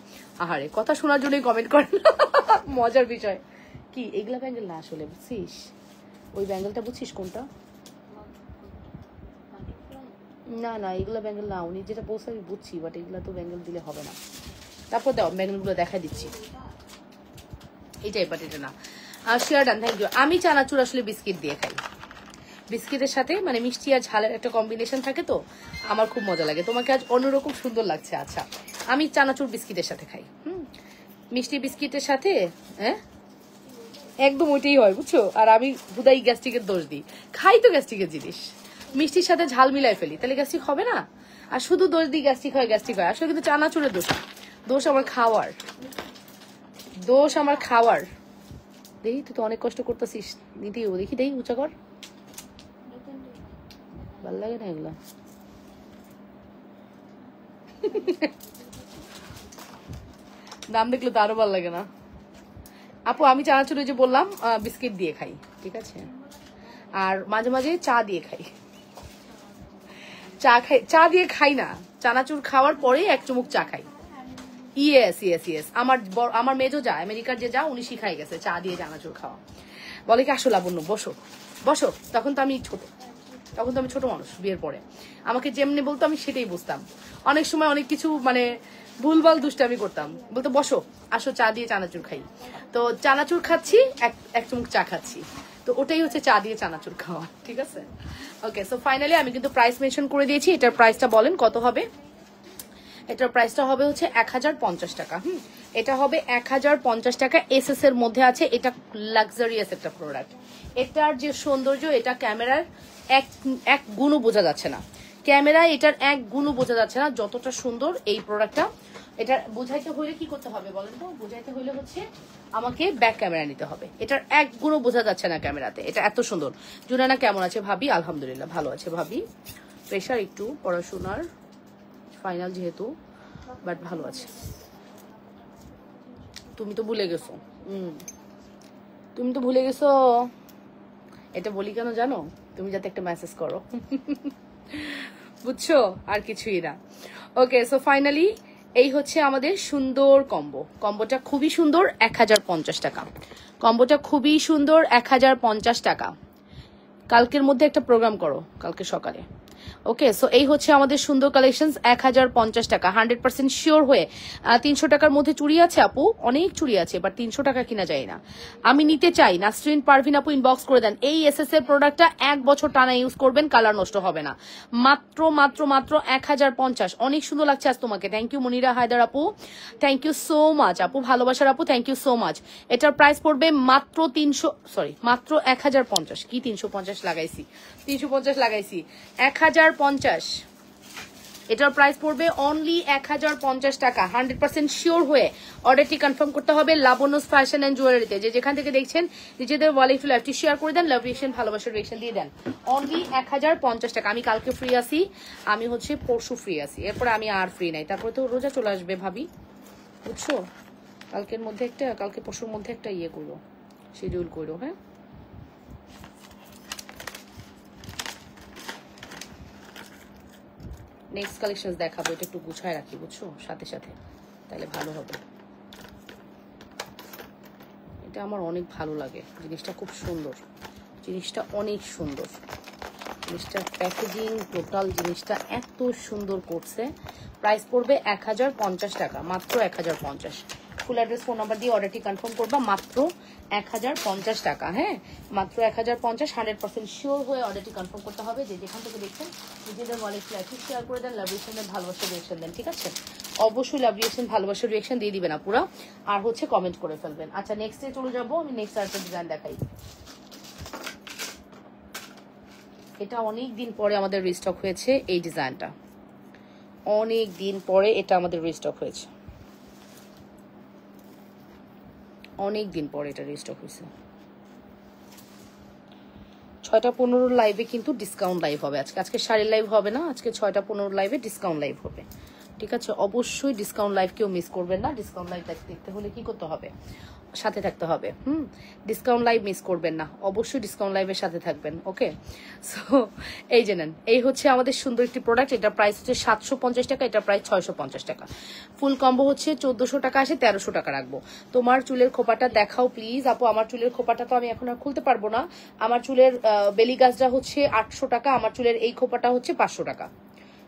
আহারে, কথা শোনার জন্যই কমেন্ট করেন, মজার বিষয়। কি এগুলা ব্যাঙ্গেল না আসলে, বুঝছিস? ওই ব্যাঙ্গেলটা বুঝছিস কোনটা? না না, এগুলা ব্যাঙ্গেল না, উনি যেটা বলছে আমি বুঝছি, বাট এগুলা তো ব্যাঙ্গেল দিলে হবে না। তারপর দাও, ব্যাঙ্গেলগুলো দেখা দিচ্ছি, এটাই, বাট এটা না। Share done, thank you. আমি চানাচুর আসলে বিস্কিট দিয়ে খাই, বিস্কিটের সাথে মানে মিষ্টি আর ঝালের একটা কম্বিনেশন থাকে, তো আমার খুব মজা লাগে। তোমাকে আজ অন্যরকম সুন্দর লাগছে। আচ্ছা, আমি চানাচুর বিস্কিটের সাথে খাই, মিষ্টি বিস্কিটের সাথে, হ্যাঁ একদম ওইটাই হয়, বুঝছো। আর আমি হুদাই গ্যাস্ট্রিকের দোষ দিই, খাই তো গ্যাস্ট্রিকের জিনিস, মিষ্টির সাথে ঝাল মিলাই ফেলি, তাহলে গ্যাস্ট্রিক হবে না। আর শুধু দোষ দিই গ্যাস্ট্রিক হয়, গ্যাস্ট্রিক হয়, আসলে কিন্তু চানাচুরের দোষ, দোষ আমার খাওয়ার, দোষ আমার খাওয়ার। দেখি তুই তো অনেক কষ্ট করতেছিস, নিতেই দেখি, দেখি উঁচা কর, ভাল লাগে না এগুলা। দাম দেখলে তো আরো ভালো লাগে না আপু। আমি চানাচুর যে বললাম বিস্কিট দিয়ে খাই, ঠিক আছে। আর মাঝে মাঝে চা দিয়ে খাই, চা দিয়ে খাই না, চানাচুর খাওয়ার পরে এক চুমুক চা খাই। ইয়েস ইয়েস ইয়েস, আমার মেজো যা, আমেরিকার যে যা, উনি শিখাই গেছে চা দিয়ে চানাচুর খাওয়া। বলে কি, আসো লাবণ্য, বসো বসো। তখন তো আমি ছোট মানুষ, বিয়ের পরে আমাকে যেমনি বলতো আমি সেটাই বুঝতাম। অনেক সময় অনেক কিছু মানে ভুলভাল দুষ্টামি করতাম, বলতো বসো, আসো চা দিয়ে চানাচুর খাই। তো চানাচুর খাচ্ছি, এক চুমুক চা খাচ্ছি, তো ওটাই হচ্ছে চা দিয়ে চানাচুর খাওয়া, ঠিক আছে। ওকে, সো ফাইনালি আমি কিন্তু প্রাইস মেনশন করে দিয়েছি। এটার প্রাইসটা বলেন কত হবে? এটার প্রাইসটা হবে হচ্ছে 1050 টাকা। এটা হবে 1050 টাকা। এসএস এর মধ্যে আছে, এটা লাক্সারিয়াস একটা প্রোডাক্ট। এটার যে সৌন্দর্য, এটা ক্যামেরার এক গুণও বোঝা যাচ্ছে না, ক্যামেরায় এটার এক গুণও বোঝা যাচ্ছে না যতটা সুন্দর এই প্রোডাক্টটা। এটা বোঝাইতে হলে কি করতে হবে বলেন তো? বোঝাইতে হলে হচ্ছে আমাকে ব্যাক ক্যামেরা নিতে হবে। এটার এক গুণও বোঝা যাচ্ছে না ক্যামেরাতে, এটা এত সুন্দর। জুনানা কেমন আছে ভাবি? আলহামদুলিল্লাহ ভালো আছে ভাবি, প্রেশার একটু পড়াশোনার ফাইনাল যেহেতু, বাট ভালো আছে। তুমি তো ভুলে গেছো, তুমি তো ভুলে গেছো। এটা বলি কেন জানো? তুমি যাতে একটা মেসেজ করো, বুঝছো, আর কিছুই না। ওকে, সো ফাইনালি এই হচ্ছে আমাদের সুন্দর কম্বোটা খুবই সুন্দর, 1050 টাকা। কম্বোটা খুবই সুন্দর, 1050 টাকা। কালকের মধ্যে একটা প্রোগ্রাম করো, কালকে সকালে ওকে, সো এই হচ্ছে আমাদের সুন্দর কালেকশন। 1050 টাকা 100% শিওর হয়ে। 300 টাকার মধ্যে চুড়ি আছে আপু, অনেক চুড়ি আছে, বাট 300 টাকা কিনা যায় না। আমি নিতে চাই, নাসরিন পারভিন আপু ইনবক্স করে দেন। এই এসএস এর প্রোডাক্টটা 1 বছর টানা ইউজ করবেন, কালার নষ্ট হবে না। মাত্র মাত্র মাত্র 1050। অনেক সুন্দর লাগছে আজ তোমাকে। থ্যাংক ইউ মনিরা হায়দার আপু, থ্যাংক ইউ সো মাচ আপু, ভালোবাসার আপু, থ্যাংক ইউ সো মাচ। এটার প্রাইস পড়বে মাত্র 1050। কি 350 লাগাইছি, 350 লাগাইছি, 1050। এটার প্রাইস পড়বে অনলি 1050 টাকা। 100% শিওর হয়ে অর্ডারটি কনফার্ম করতে হবে লাবণ্যস ফ্যাশন এন্ড জুয়েলারিতে। যে যেখান থেকে দেখছেন নিজেদের ওয়ালে একটু লাইভটি শেয়ার করে দেন, লাভ রিয়েকশন, ভালোবাসার রিয়েকশন দিয়ে দেন। অনলি 1050 টাকা। আমি কালকে ফ্রি আছি, আমি হচ্ছে পরশু ফ্রি আছি, এরপরে আমি আর ফ্রি নাই। তারপরে তো রোজা চলে আসবে ভাবি, বুঝছো? কালকের মধ্যে একটা, কালকে পরশুর মধ্যে একটা ইয়ে করো, শিডিউল করো। হ্যাঁ, নেক্সট কালেকশন দেখাবো, এটা একটু গুছায় রাখি, বুঝছো, সাথে সাথে, তাহলে ভালো হবে। এটা আমার অনেক ভালো লাগে, জিনিসটা খুব সুন্দর, জিনিসটা অনেক সুন্দর, জিনিসটা প্যাকেজিং টোটাল জিনিসটা এত সুন্দর করছে। প্রাইস পড়বে 1050 টাকা, মাত্র 1050। ফুল অ্যাড্রেস ফোন নাম্বার দিয়ে অর্ডারটি কনফার্ম করবা, মাত্র 1050 টাকা। হ্যাঁ, মাত্র 1050। 100% শিওর হয়ে অর্ডারটি কনফার্ম করতে হবে। যে যেখান থেকে দেখছেন নিজেদের ওয়ালেট লাইফে শেয়ার করে দেন, লাভ রিয়েকশনের ভালোবাসার রিয়েকশন দেন, ঠিক আছে? অবশ্যই লাভ রিয়েকশন, ভালোবাসার রিয়েকশন দিয়ে দিবেন আপুরা, আর হচ্ছে কমেন্ট করে ফেলবেন। আচ্ছা, নেক্সটে চলে যাবো, আমি নেক্সট আরেকটা ডিজাইন দেখাই। এটা অনেক দিন পরে আমাদের রিস্টক হয়েছে, এই ডিজাইনটা অনেক দিন পরে এটা আমাদের রিস্টক হয়েছে, অনেক দিন পরে এটা রিস্টক হয়েছে। 6টা 15 লাইভে কিন্তু ডিসকাউন্ট লাইভ হবে আজকে। আজকে শাড়ির লাইভ হবে না, আজকে 6টা 15 লাইভে ডিসকাউন্ট লাইভ হবে, ঠিক আছে? অবশ্যই ডিসকাউন্ট লাইভ কেউ মিস করবেন না। ডিসকাউন্ট লাইভ দেখতে হলে কি করতে হবে? সাথে থাকতে হবে। ডিসকাউন্ট লাইভ মিস করবেন না, অবশ্যই ডিসকাউন্ট লাইভের সাথে থাকবেন। ওকে, সো এই যে নেন, এই হচ্ছে আমাদের সুন্দর একটি প্রোডাক্ট। এটার প্রাইস হচ্ছে 750 টাকা, এটার প্রাইস 650 টাকা। ফুল কম্বো হচ্ছে 1400 টাকা আসে, 1300 টাকা রাখবো। তোমার চুলের খোপাটা দেখাও প্লিজ আপু। আমার চুলের খোপাটা তো আমি এখন আর খুলতে পারবো না। আমার চুলের বেলি গাছটা হচ্ছে 800 টাকা, আমার চুলের এই খোপাটা হচ্ছে 500 টাকা,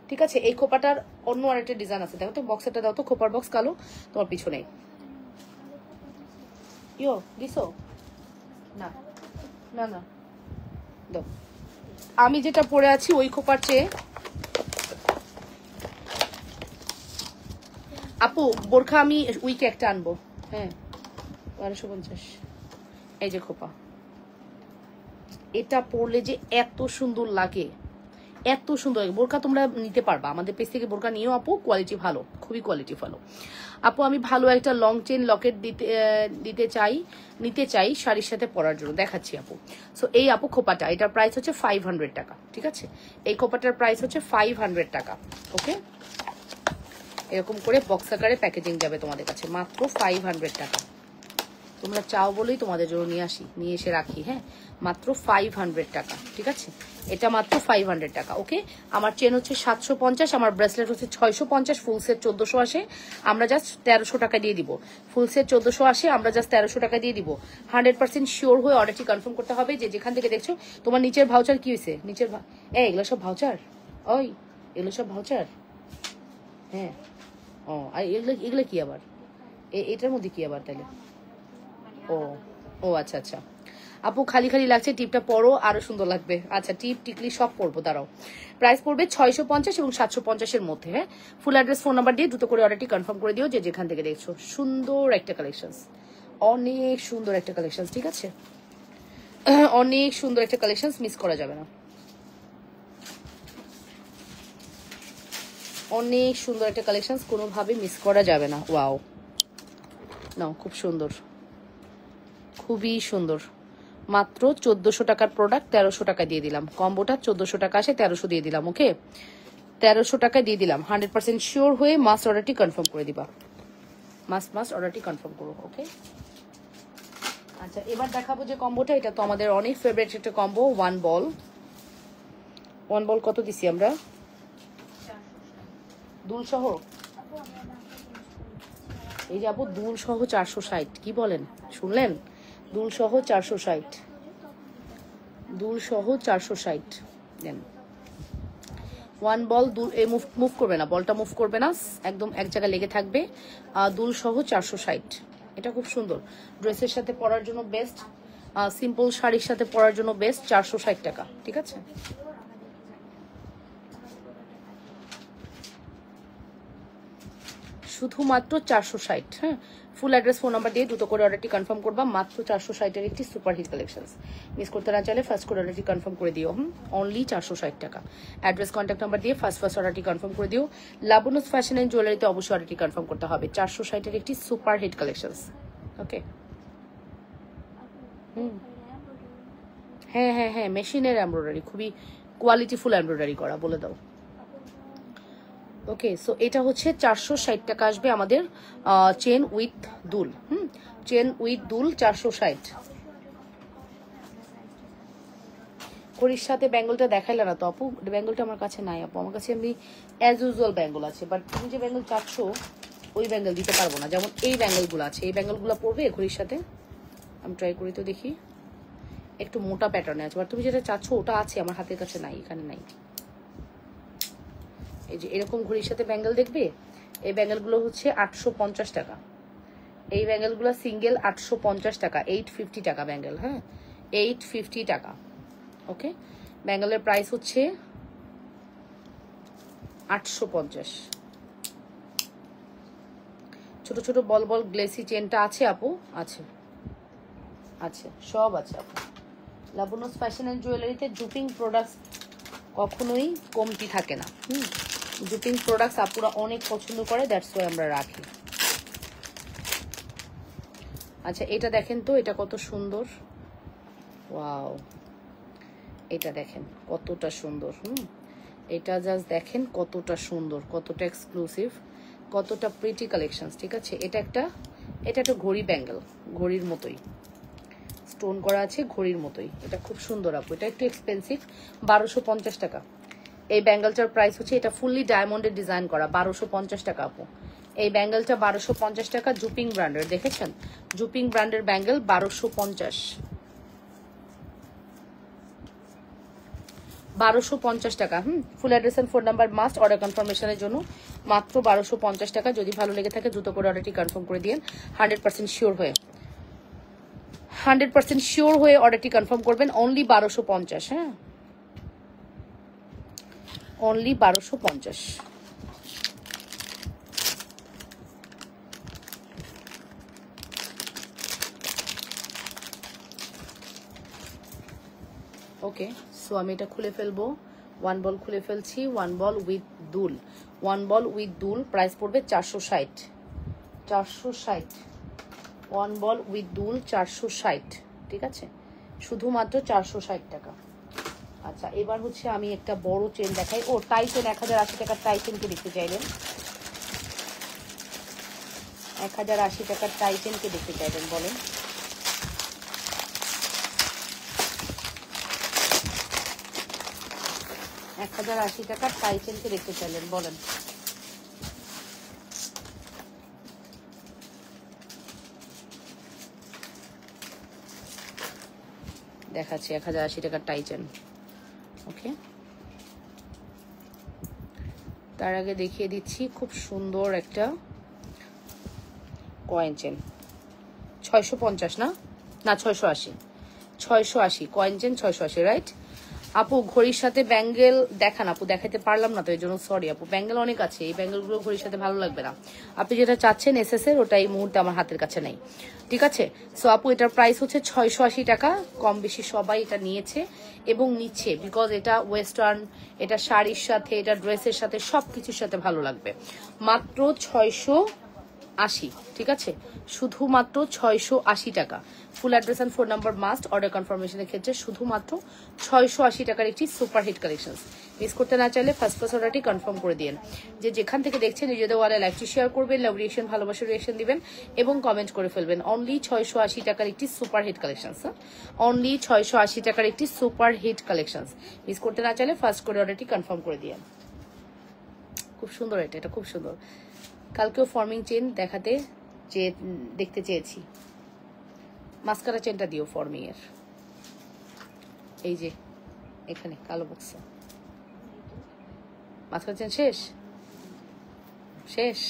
ঠিক আছে? এই খোপাটার অন্য আরেকটা ডিজাইন আছে, দেখো তো, বক্সটা দাও তো, খোপার বক্স কালো তোমার পিছনেই। ইয়ো দিছো না, না না দাও। আমি যেটা পরে আছি ওই খোপার চেয়ে আপু বোরখা আমি উইকে একটা আনবো। হ্যাঁ, 1250। এই যে খোপা, এটা পরলে যে এত সুন্দর লাগে, এত সুন্দর লাগে। বোরকা তোমরা নিতে পারবা, আমাদের পেজ থেকে বোরকা নিয়েও আপু, কোয়ালিটি ভালো, খুবই কোয়ালিটি ভালো। আপু আমি ভালো একটা লং চেন লকেট নিতে চাই শাড়ির সাথে পরার জন্য, দেখাচ্ছি আপু। সো এই আপু খোপাটা, এটার প্রাইস হচ্ছে 500 টাকা, ঠিক আছে? এই খোপাটার প্রাইস হচ্ছে 500 টাকা। ওকে, এরকম করে বক্স আকারে প্যাকেজিং যাবে তোমাদের কাছে, মাত্র 500 টাকা। তোমরা চাও বলেই তোমাদের জন্য নিয়ে এসে রাখি। হ্যাঁ, মাত্র 500 টাকা, ঠিক আছে? এটা মাত্র 500 টাকা। ওকে, আমার চেন হচ্ছে 750, আমার ব্রেসলেট হচ্ছে 650, ফুল সেট 1400 আসে, আমরা জাস্ট 1300 টাকা দিয়ে দিব। ফুল সেট 1400 আসে, আমরা জাস্ট 1300 টাকা দিয়ে দিব। 100% শিওর হয়ে অর্ডারটি কনফার্ম করতে হবে। যে যেখান থেকে দেখছো, তোমার নিচের ভাউচার কি হয়েছে? নিচের এগুলো সব ভাউচার, ওই এগুলো সব ভাউচার। হ্যাঁ, ও আর এগুলো কি আবার? এটার মধ্যে কি আবার তাহলে? ও ও আচ্ছা আচ্ছা আপু, খালি খালি লাগছে, টিপটা পরো আরো সুন্দর লাগবে। আচ্ছা, টিপ টিকলি সব পরবো, দাঁড়াও। প্রাইস পড়বে 650 এবং 750-এর মধ্যে। হ্যাঁ, ফুল অ্যাড্রেস ফোন নাম্বার দিয়ে দ্রুত করে অর্ডারটি কনফার্ম করে দিও, যে যেখান থেকে দেখছো। সুন্দর একটা কালেকশন, অনেক সুন্দর একটা কালেকশন, ঠিক আছে? অনেক সুন্দর একটা কালেকশন, মিস করা যাবে না। অনেক সুন্দর একটা কালেকশন, কোনোভাবে মিস করা যাবে না। ওয়াও, নাও, খুব সুন্দর, খুবই সুন্দর। মাত্র 1400 টাকার প্রোডাক্ট 1300 টাকা দিয়ে দিলাম। কম্বোটা 1400 টাকা আসে, 1300 দিয়ে দিলাম। ওকে, 1300 টাকা দিয়ে দিলাম। 100% শিওর হয়ে মাস্ট অর্ডারটি কনফার্ম করে দিবা, মাস্ট অর্ডারটি কনফার্ম করো। ওকে, আচ্ছা, এবার দেখাবো যে কম্বোটা, এটা তো আমাদের অনেক ফেভারিট একটা কম্বো। ওয়ান বল কত দিছি আমরা? দুল সহ, এই যে আপু দুল সহ 460। কি বলেন, শুনলেন? দুল সহ 460, দুল সহ 460 দেন। ওয়ান বল দুল মুভ করবে না, বলটা মুভ করবে না, একদম এক জায়গায় লেগে থাকবে। দুল সহ 460। এটা খুব সুন্দর, ড্রেসের সাথে পরার জন্য বেস্ট, সিম্পল শাড়ির সাথে পরার জন্য বেস্ট। 460 টাকা, ঠিক আছে। শুধুমাত্র 460। হ্যাঁ, ফুল অ্যাড্রেস ফোন নাম্বার দিয়ে দ্রুত করে অর্ডারটি কনফার্ম করবা। মাত্র 460-এর একটি সুপার হিট কালেকশন। মিস করতে না চাইলে ফার্স্ট করে অর্ডারটি কনফার্ম করে দিও। অনলি 460 টাকা। অ্যাড্রেস কন্ট্যাক্ট নাম্বার দিয়ে ফার্স্ট অর্ডারটি কনফার্ম করে দিও। লাবনুস ফ্যাশন এন্ড জুয়েলারিতে অবশ্যই অর্ডারটি কনফার্ম করতে হবে। 460-এর একটি সুপার হিট কালেকশন। ওকে, হ্যাঁ হ্যাঁ হ্যাঁ, মেশিনের এমব্রয়ডারি, খুবই কোয়ালিটিফুল এমব্রয়ডারি করা, বলে দাও। ওকে, সো এটা হচ্ছে 460 টাকা আসবে আমাদের চেন উইথ দুল। চেন উইথ দুল 460। ঘড়ির সাথে ব্যাঙ্গলটা দেখাইলে না তো আপু, ব্যাঙ্গলটা আমার কাছে নাই আপু, আমার কাছে এমনি অ্যাজ ইউজুয়াল ব্যাঙ্গল আছে, বাট তুমি যে ব্যাঙ্গল চাচ্ছ ওই ব্যাঙ্গল দিতে পারবো না। যেমন এই ব্যাঙ্গলগুলো আছে, এই ব্যাঙ্গলগুলো পরবে ঘড়ির সাথে, আমি ট্রাই করি তো দেখি, একটু মোটা প্যাটার্নে আছে, বাট তুমি যেটা চাচ্ছ ওটা আছে, আমার হাতের কাছে নাই, এখানে নাই। এই যে এরকম ঘড়ির সাথে ব্যাঙ্গেল দেখবে, এই ব্যাঙ্গেলগুলো হচ্ছে 850 টাকা। এই ব্যাঙ্গেলগুলো সিঙ্গেল 850 টাকা, 850 টাকা ব্যাঙ্গেল। হ্যাঁ, 850 টাকা। ওকে, ব্যাঙ্গেলের প্রাইস হচ্ছে 850। ছোট ছোট বল বল গ্লেসি চেনটা আছে আপু? আছে, আছে, সব আছে আপু। লাবনুস ফ্যাশন এন্ড জুয়েলারিতে জুপিং প্রোডাক্টস কখনোই কমতি থাকে না। জুপিং প্রোডাক্টস আপুরা অনেক পছন্দ করে, দ্যাটস ওয়াই আমরা রাখি। আচ্ছা, এটা দেখেন তো, এটা কত সুন্দর, ওয়াও, এটা দেখেন কতটা সুন্দর। এটা জাস্ট দেখেন কতটা সুন্দর, কতটা এক্সক্লুসিভ, কতটা প্রিটি কালেকশন, ঠিক আছে। এটা একটা ঘড়ি ব্যাঙ্গেল, ঘড়ির মতোই স্টোন করা আছে, ঘড়ির মতোই। এটা খুব সুন্দর আপু, এটা একটু এক্সপেন্সিভ, 1250 টাকা। এই ব্যাঙ্গেলটার প্রাইস হচ্ছে, এটা ফুললি ডায়মন্ডের ডিজাইন করা, 1250 টাকা আপু। এই ব্যাঙ্গেলটা 1250 টাকা, জুপিং ব্র্যান্ডের, দেখেছেন, জুপিং ব্র্যান্ডের ব্যাঙ্গেল 1250। 1250 টাকা। Full address and phone number must, order কনফার্মেশনের জন্য মাত্র 1250 টাকা। যদি ভালো লেগে থাকে দ্রুত করে অর্ডারটি কনফার্ম করে দিন, 100% শিওর হয়ে, 100% শিওর হয়ে অর্ডারটি কনফার্ম করবেন। অনলি 1250। হ্যাঁ, অনলি 1250। ওকে, সো আমি এটা খুলে ফেলবো। ওয়ান বল খুলে ফেলছি, ওয়ান বল উইথ দুল, ওয়ান বল উইথ দুল, প্রাইস পড়বে 460। 460, ওয়ান বল উইথ দুল 460, ঠিক আছে, শুধুমাত্র 460 টাকা। আচ্ছা, এবার হচ্ছে আমি একটা বড় চেন দেখাই। ও, টাই চেন 1080 টাকার টাই চেনকে দেখতে চাইলেন, 1080 টাকার টাই চেনকে দেখতে চাইলেন, বলেন। 1080 টাকার টাই চেনকে দেখতে চাইলেন, বলেন। দেখাচ্ছি 1080 টাকার টাই চেন। ওকে, তার আগে দেখিয়ে দিচ্ছি খুব সুন্দর একটা কয়েন চেন, 650 না, 680, 680 কয়েন চেন, 680, রাইট আপু। ঘড়ির সাথে ব্যাঙ্গেল দেখান আপু, দেখাতে পারলাম না তো, এই জন্য সরি আপু। ব্যাঙ্গেল অনেক আছে, এই ব্যাঙ্গেলগুলো ঘড়ির সাথে ভালো লাগবে না। আপনি যেটা চাচ্ছেন এসএস এর, ওটা এই মুহূর্তে আমার হাতের কাছে নেই, ঠিক আছে। সো আপু, এটার প্রাইস হচ্ছে 680 টাকা। কম বেশি সবাই এটা নিয়েছে এবং নিচ্ছে, বিকজ এটা ওয়েস্টার্ন, এটা শাড়ির সাথে, এটা ড্রেসের সাথে, সব কিছুর সাথে ভালো লাগবে। মাত্র 680, ঠিক আছে, শুধুমাত্র 680 টাকা। Full address and phone number must, order কনফার্মেশনের ক্ষেত্রে শুধুমাত্র 680 টাকার একটি সুপার হিট কালেকশন। মিস করতে না চাইলে ফার্স্ট অর্ডারটি কনফার্ম করে দিন। যে যেখান থেকে দেখছেন নিজেদের ওয়ালে লাইভটি শেয়ার করবেন, লাভ রিয়েকশন, ভালোবাসার রিয়েকশন দিবেন এবং কমেন্ট করে ফেলবেন। অনলি 680 টাকার একটি সুপার হিট কালেকশন, অনলি 680 টাকার একটি সুপার হিট কালেকশন। মিস করতে না চাইলে ফার্স্ট করে অর্ডারটি কনফার্ম করে দিন। খুব সুন্দর, এটা খুব সুন্দর। কালকেও ফর্মিং চেন দেখাতে দেখতে চেয়েছি, মাস্কারা চেনটা দিও ফর্মিং এর, এই যে এখানে কালো বক্সে। মাঝখানে চেন শেষ শেষ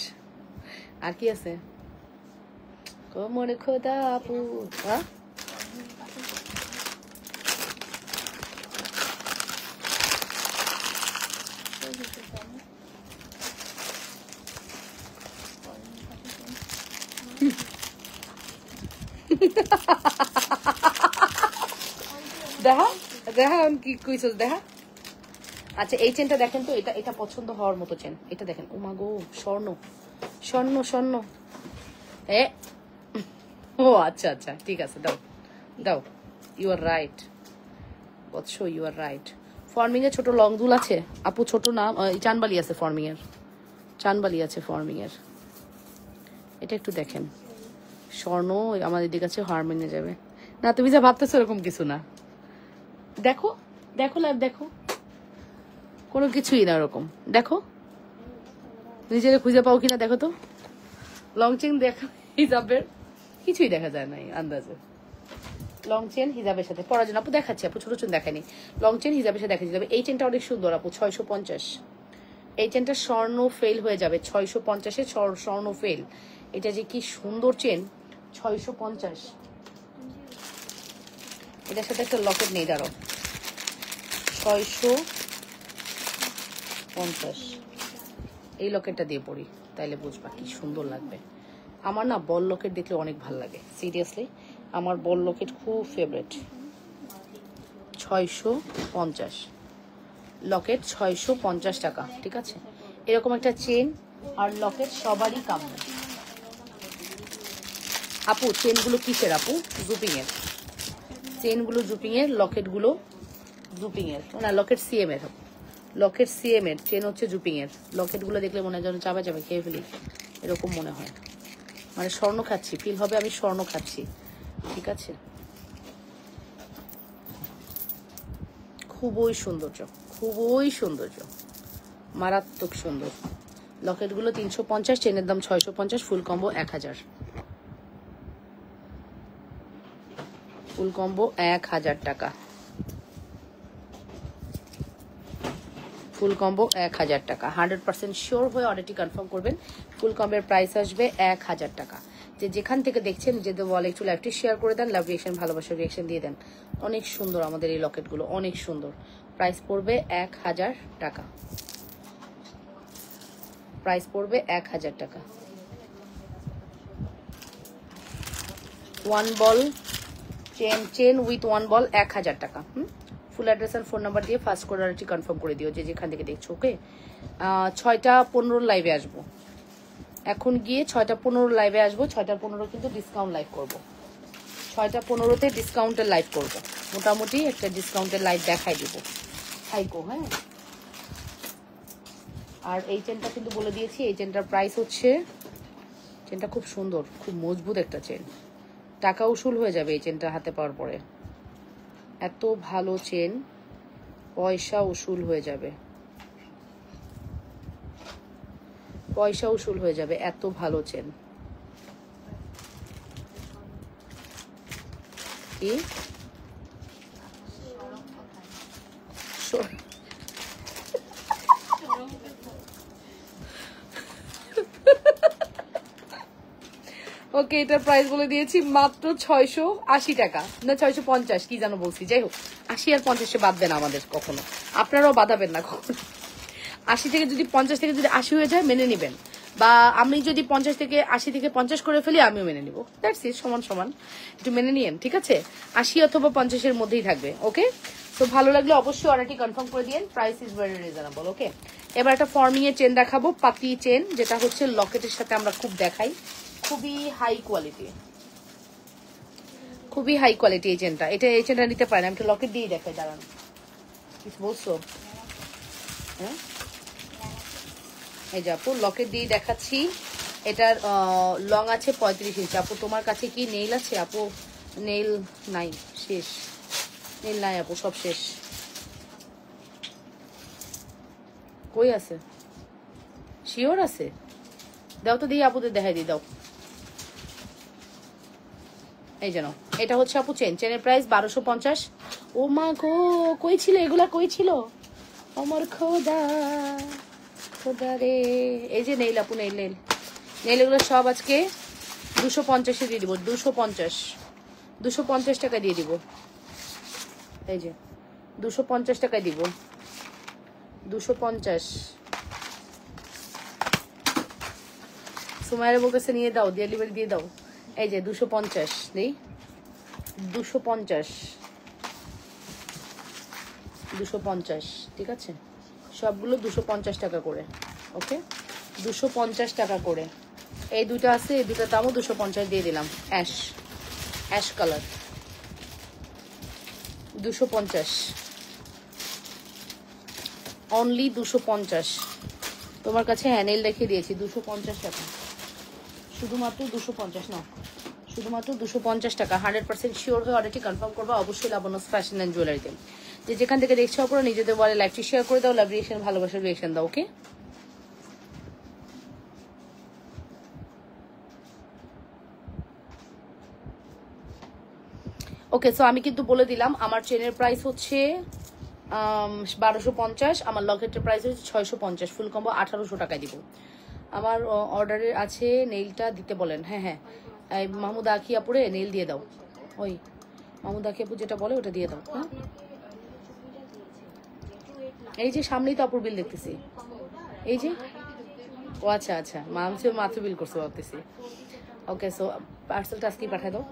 আর কি আছে কোমর খোদা আপু হ্যাঁ দেখা দেখা কি কইছস দেখা আচ্ছা এই চেনটা দেখেন তো এটা এটা পছন্দ হওয়ার মতো চেন এটা দেখেন ও মা গো স্বর্ণ স্বর্ণ স্বর্ণ এ ও আচ্ছা আচ্ছা ঠিক আছে দাও দাও you R right Vatsa you R right forming এর ছোট লং দুল আছে আপু ছোট না চানবালি আছে ফর্মিং এর চানবালি আছে ফর্মিং এর এটা একটু দেখেন স্বর্ণ আমাদের দিকে কাছে হারমোনিয়ে যাবে না তুমি যা ভাবতেছো এরকম কিছু না দেখো দেখো লাইভ দেখো কোনো কিছুই না ওরকম দেখো নিজের খুঁজে পাও কিনা দেখো তো লং চেন দেখা হিজাবের কিছুই দেখা যায় না আন্দাজে লং চেন হিজাবের সাথে পরার জন্য আপু দেখাচ্ছি আপু ছোট চেন দেখানি লং চেন হিজাবের সাথে দেখাচ্ছি তবে এই চেনটা অনেক সুন্দর আপু 650 এই চেনটা স্বর্ণ ফেল হয়ে যাবে 650-এ স্বর্ণ ফেল এটা যে কি সুন্দর চেন 650 এটার সাথে একটা লকেট নেই দাঁড়াও 650 এই লকেটটা দিয়ে পড়ি তাইলে বুঝবা কি সুন্দর লাগবে আমার না বল লকেট দেখলে অনেক ভালো লাগে সিরিয়াসলি আমার বল লকেট খুব ফেভারিট 650 লকেট 650 টাকা ঠিক আছে এরকম একটা চেন আর লকেট সবারই কাম্য আপু চেনগুলো কিসের আপু জুপিং এর চেনগুলো জুপিং এর লকেটগুলো জুপিং এর না লকেট সিএম এর লকেট সিএম এর চেন হচ্ছে জুপিং এর লকেটগুলো দেখলে মনে হয় যেন চাপা চাপা খেয়ে ফেলি এরকম মনে হয় মানে স্বর্ণ খাচ্ছি ফিল হবে আমি স্বর্ণ খাচ্ছি ঠিক আছে খুবই সৌন্দর্য খুবই সৌন্দর্য মারাত্মক সুন্দর লকেটগুলো 350 চেনের দাম 650 ফুল কম্বো 1000 ফুল কম্বো 1000 টাকা ফুল কম্বো 1000 টাকা 100% শিওর হয়ে অর্ডারটি কনফার্ম করবেন ফুল কম্বোর প্রাইস আসবে 1000 টাকা যে যেখান থেকে দেখছেন নিজেদের ওয়ালে একটু লাইভটি শেয়ার করে দেন লাভ রিয়েকশন ভালোবাসার রিয়েকশন দিয়ে দেন অনেক সুন্দর আমাদের এই লকেটগুলো অনেক সুন্দর প্রাইস পড়বে 1000 টাকা প্রাইস পড়বে 1000 টাকা one ball chain with one বল 1000 টাকা ফুল অ্যাড্রেস আর ফোন নাম্বার দিয়ে ফার্স্ট করে অর্ডারটি কনফার্ম করে দিও যে যেখান থেকে দেখছো ওকে 6:15 লাইভে আসবো এখন গিয়ে 6:15 লাইভে আসবো 6:15 কিন্তু ডিসকাউন্ট লাইভ করবো 6:15-তে ডিসকাউন্টের লাইভ করবো মোটামুটি একটা ডিসকাউন্টের লাইভ দেখাই দিব হাইকো হ্যাঁ আর এই চেনটা কিন্তু বলে দিয়েছি এই চেনটার প্রাইস হচ্ছে চেনটা খুব সুন্দর খুব মজবুত একটা চেন টাকা উসুল হয়ে যাবে এই চেনটা হাতে পাওয়ার পরে এত ভালো চেন পয়সা উসুল হয়ে যাবে পয়সা উসুল হয়ে যাবে এত ভালো চেন কি ওকে এটার প্রাইস বলে দিয়েছি মাত্র 680 টাকা না 650 কি জানো বলছি যাই হোক 80 আর 50-এ বাঁধবেন আমাদের কখনো আপনারাও বাঁধাবেন না কখনো 80 থেকে যদি 50 থেকে যদি 80 হয়ে যায় মেনে নিবেন বা আমি যদি 50 থেকে 80 থেকে 50 করে ফেলি আমিও মেনে নিব দ্যাটস ইট সমান সমান একটু মেনে নিয়েন ঠিক আছে 80 অথবা 50-এর মধ্যেই থাকবে ওকে তো ভালো লাগলে অবশ্যই অর্ডারটি কনফার্ম করে দিন প্রাইস ইজ ভেরি রিজনেবল ওকে এবার একটা ফর্মিং এর চেন দেখাবো পাতি চেন যেটা হচ্ছে লকেটের সাথে আমরা খুব দেখাই খুবই হাই কোয়ালিটি খুবই হাই কোয়ালিটি এই চেনটা এটা এই চেনটা নিতে পারেন আমি তো লকেট দিয়ে দেখাই দাঁড়ান কিছু বলছো হ্যাঁ এই যে আপু লকেট দিয়ে দেখাচ্ছি এটার লং আছে 35 ইঞ্চি আপু তোমার কাছে কি নেইল আছে আপু নেইল নাই শেষ নেইল নাই আপু সব শেষ কই আছে শিওর আছে দাও তো দিয়ে আপুদের দেখাই দিই দাও এই জানো এটা হচ্ছে আপু চেনের প্রাইস 1250 ও মা গো কই ছিল এগুলা কই ছিল আমার খোদা খোদারে এই যে নেইল আপু নেইল নেইল নেইল এগুলো সব আজকে 250 দিয়ে দিব 250 টাকা দিয়ে দিব এই যে 250 টাকা দিব 250 সুমাইরা বলতেছে নিয়ে দাও ডেলিভারি দিয়ে দাও এই যে 250 নেই 250 ঠিক আছে সবগুলো 250 টাকা করে ওকে 250 টাকা করে এই দুটো আছে এই দুটো দামও 250 দিয়ে দিলাম অ্যাশ কালার 250 অনলি 250 তোমার কাছে হ্যান্ডেল রেখে দিয়েছি 250 টাকা শুধুমাত্র 250 না শুধুমাত্র 250 টাকা 100% শিওর হয়ে অর্ডারটি কনফার্ম করবা অবশ্যই লাবণ্যস ফ্যাশন অ্যান্ড জুয়েলারিতে যে যেখান থেকে দেখছো আপনারা নিজেদের বলে লাইভটি শেয়ার করে দাও লাভ রিয়েকশন ভালোবাসার রিয়েকশন দাও ওকে ওকে সো আমি কিন্তু বলে দিলাম আমার চেনের প্রাইস হচ্ছে 1250 আমার লকেটের প্রাইস হচ্ছে 650 ফুল কম্বো 1800 টাকায় দিব আমার অর্ডারে আছে নেইলটা দিতে বলেন হ্যাঁ মাহমুদ আখি আপুরে নেইল দিয়ে দাও ওই মাহমুদ আখি আপু যেটা বলে ওটা দিয়ে দাও হ্যাঁ এই যে সামনেই তো আপুর বিল দেখতেছি এই যে ও আচ্ছা মাত্র বিল করছো ভাবতেছি ওকে সো পার্সেলটা আজকেই পাঠাই দাও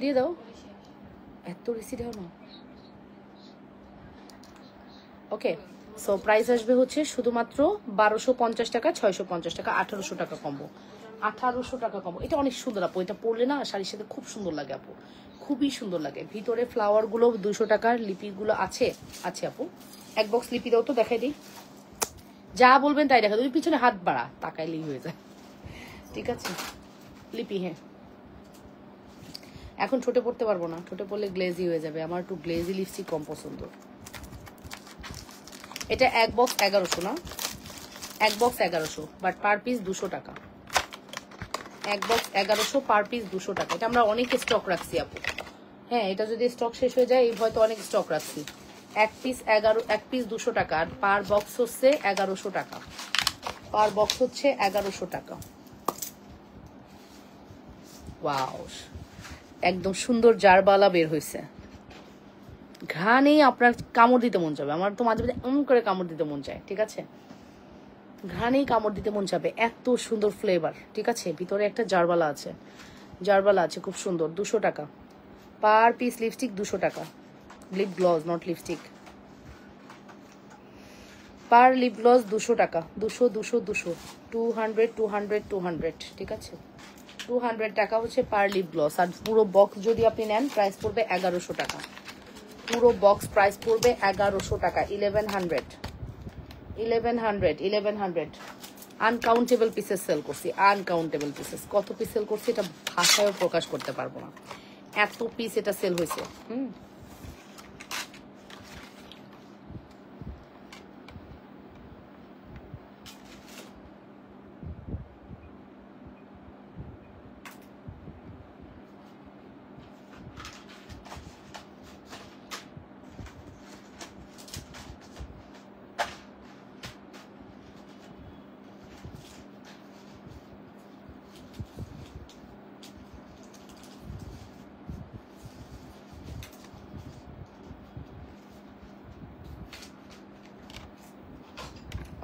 দিয়ে দাও এত রিসিট দাও না ওকে সো প্রাইস আসবে হচ্ছে শুধুমাত্র 1250 টাকা 650 টাকা 1800 টাকা কম্বো 1800 টাকা কম্বো এটা অনেক সুন্দর আপু এটা পরলে না শাড়ির সাথে খুব সুন্দর লাগে আপু খুবই সুন্দর লাগে ভিতরে ফ্লাওয়ার গুলো 200 টাকার লিপিগুলো আছে আপু এক বক্স লিপি দাও তো দেখাই দিই যা বলবেন তাই দেখা তুমি পিছনে হাত বাড়া তাকাইলেই হয়ে যায় ঠিক আছে লিপি হ্যাঁ এখন ঠোঁটে পড়তে পারবো না ঠোঁটে পড়লে গ্লেজি হয়ে যাবে আমার একটু গ্লেজি লিপস্টিক কম পছন্দ এটা এক বক্স 1100 না এক বক্স 1100 বাট পার পিস 200 টাকা এক বক্স 1100 পার পিস 200 টাকা এটা আমরা অনেক স্টক রাখছি আপু হ্যাঁ এটা যদি স্টক শেষ হয়ে যায় এই হয়তো অনেক স্টক রাখছি এক পিস 200 টাকা আর পার বক্স হচ্ছে 1100 টাকা পার বক্স হচ্ছে 1100 টাকা ওয়াও একদম সুন্দর জারবালা বের হয়েছে ঘ্রাণেই আপনার কামড় দিতে মন যাবে আমার তো মাঝে মাঝে করে কামড় দিতে মন চায় ঠিক আছে ঘ্রাণেই কামড় দিতে মন যাবে এত সুন্দর ফ্লেভার ঠিক আছে ভিতরে একটা জারবালা আছে খুব সুন্দর 200 টাকা পার পিস লিপস্টিক 200 টাকা lip gloss not lipstick per lip gloss 200 টাকা 200 200 ঠিক আছে 200 টাকা হচ্ছে পার লিপ গ্লস আর পুরো বক্স যদি আপনি নেন প্রাইস পড়বে 1100 টাকা পুরো বক্স প্রাইস পড়বে 1100 টাকা 1100 আনকাউন্টেবল পিসেস সেল করছি আনকাউন্টেবল পিসেস কত পিস সেল করছি এটা ভাষায়ও প্রকাশ করতে পারবো না এত পিস এটা সেল হয়েছে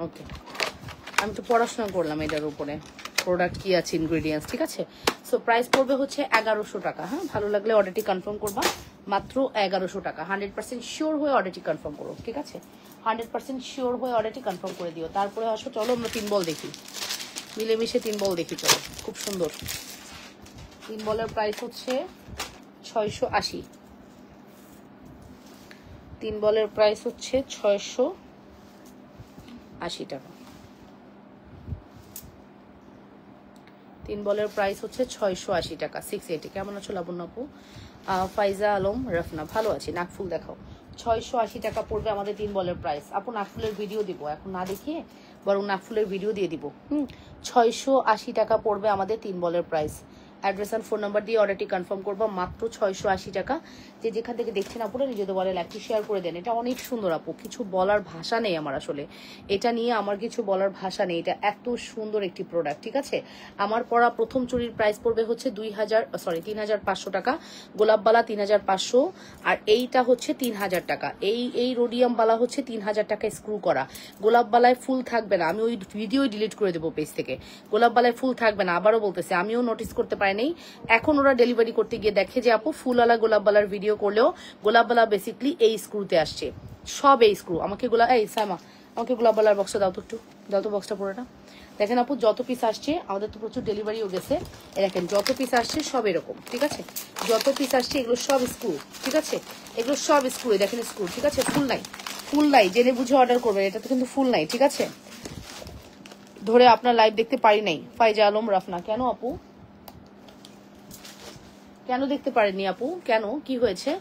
ওকে আমি তো পড়াশোনা করলাম এটার উপরে প্রোডাক্ট কি আছে ইনগ্রেডিয়েন্টস ঠিক আছে সো প্রাইস পড়বে হচ্ছে 1100 টাকা হ্যাঁ ভালো লাগলে অর্ডারটি কনফার্ম করবা মাত্র 1100 টাকা 100% শিওর হয়ে অর্ডারটি কনফার্ম করো ঠিক আছে 100% শিওর হয়ে অর্ডারটি কনফার্ম করে দিও তারপরে আসো চলো আমরা 3 বল দেখি মিলেমিশে 3 বল দেখি চলো খুব সুন্দর 3 বলের প্রাইস হচ্ছে 680 3 বলের প্রাইস হচ্ছে 680 টাকা 3 বলের প্রাইস হচ্ছে 680 টাকা 680 কেমন আছো লাবণ্য আপু ফাইজা আলম রফনা ভালো আছি নাকফুল দেখাও 680 টাকা পড়বে আমাদের 3 বলের প্রাইস আপু নাকফুলের ভিডিও দিব এখন না দেখিয়ে বরং নাকফুলের ভিডিও দিয়ে দিব 680 টাকা পড়বে আমাদের 3 বলের প্রাইস অ্যাড্রেস আর ফোন নাম্বার দিয়ে অর্ডারটি কনফার্ম করবো মাত্র 680 টাকা। যে যেখান থেকে দেখছেন আপুরা নিজেদের বলে লাইভটি শেয়ার করে দেন। এটা অনেক সুন্দর আপু, কিছু বলার ভাষা নেই আমার, আসলে এটা নিয়ে আমার কিছু বলার ভাষা নেই। এটা এত সুন্দর একটি প্রোডাক্ট, ঠিক আছে। আমার পরা প্রথম চুড়ির প্রাইস পড়বে হচ্ছে 3500 টাকা, গোলাপবালা 3500, আর এইটা হচ্ছে 3000 টাকা। এই রোডিয়াম বালা হচ্ছে 3000 টাকা স্ক্রু করা। গোলাপবালায় ফুল থাকবে না, আমি ওই ভিডিও ডিলিট করে দেবো পেজ থেকে। গোলাপবালায় ফুল থাকবে না, আবারও বলতেছে, আমিও নোটিস করতে পারি নাই। এখন ওরা ডেলিভারি করতে গিয়ে দেখে যে আপু ফুলওয়ালা গোলাপবালার ভিডিও করলেও গোলাপবালা বেসিকলি এই স্ক্রুতে আসছে, সব এই স্ক্রু। আমাকে এই সাইমা, আমাকে গোলাপবালার বক্সটা দাও তো, একটু দাও তো বক্সটা পুরোটা। দেখেন আপু যত পিস আসছে, আমাদের তো প্রচুর ডেলিভারিও গেছে, দেখেন যত পিস আসছে সব এরকম, ঠিক আছে। যত পিস আসছে এগুলো সব স্ক্রু, ঠিক আছে। এগুলো সব স্ক্রু, দেখেন স্ক্রু, ঠিক আছে। ফুল নাই, ফুল নাই, জেনে বুঝে অর্ডার করবেন। এটা তো কিন্তু ফুল নাই, ঠিক আছে। ধরে আপনার লাইভ দেখতে পারি নাই ফাইজা আলম রাফনা। কেন আপু, কেন দেখতে পারেননি আপু, কেন, কি হয়েছে?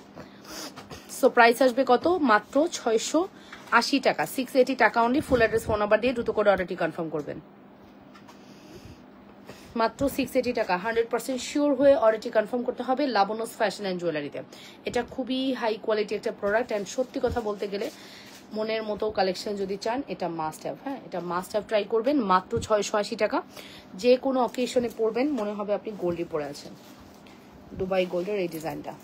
সো প্রাইস আসবে কত? মাত্র 680 টাকা, 680 টাকা only. Full address phone number দিয়ে দ্রুত করে অর্ডারটি কনফার্ম করবেন। মাত্র 680 টাকা, 100% শিওর হয়ে অর্ডারটি কনফার্ম করতে হবে লাবণ্যস ফ্যাশন অ্যান্ড জুয়েলারিতে। এটা খুবই হাই কোয়ালিটি একটা প্রোডাক্ট, অ্যান্ড সত্যি কথা বলতে গেলে মনের মতো কালেকশন যদি চান এটা মাস্ট হ্যাভ। হ্যাঁ, এটা মাস্ট হ্যাভ, ট্রাই করবেন। মাত্র 680 টাকা, যে কোনো অকেশনে পরবেন মনে হবে আপনি গোল্ডই পরে আছেন। দুবাই গোল্ডের এই ডিজাইনটা।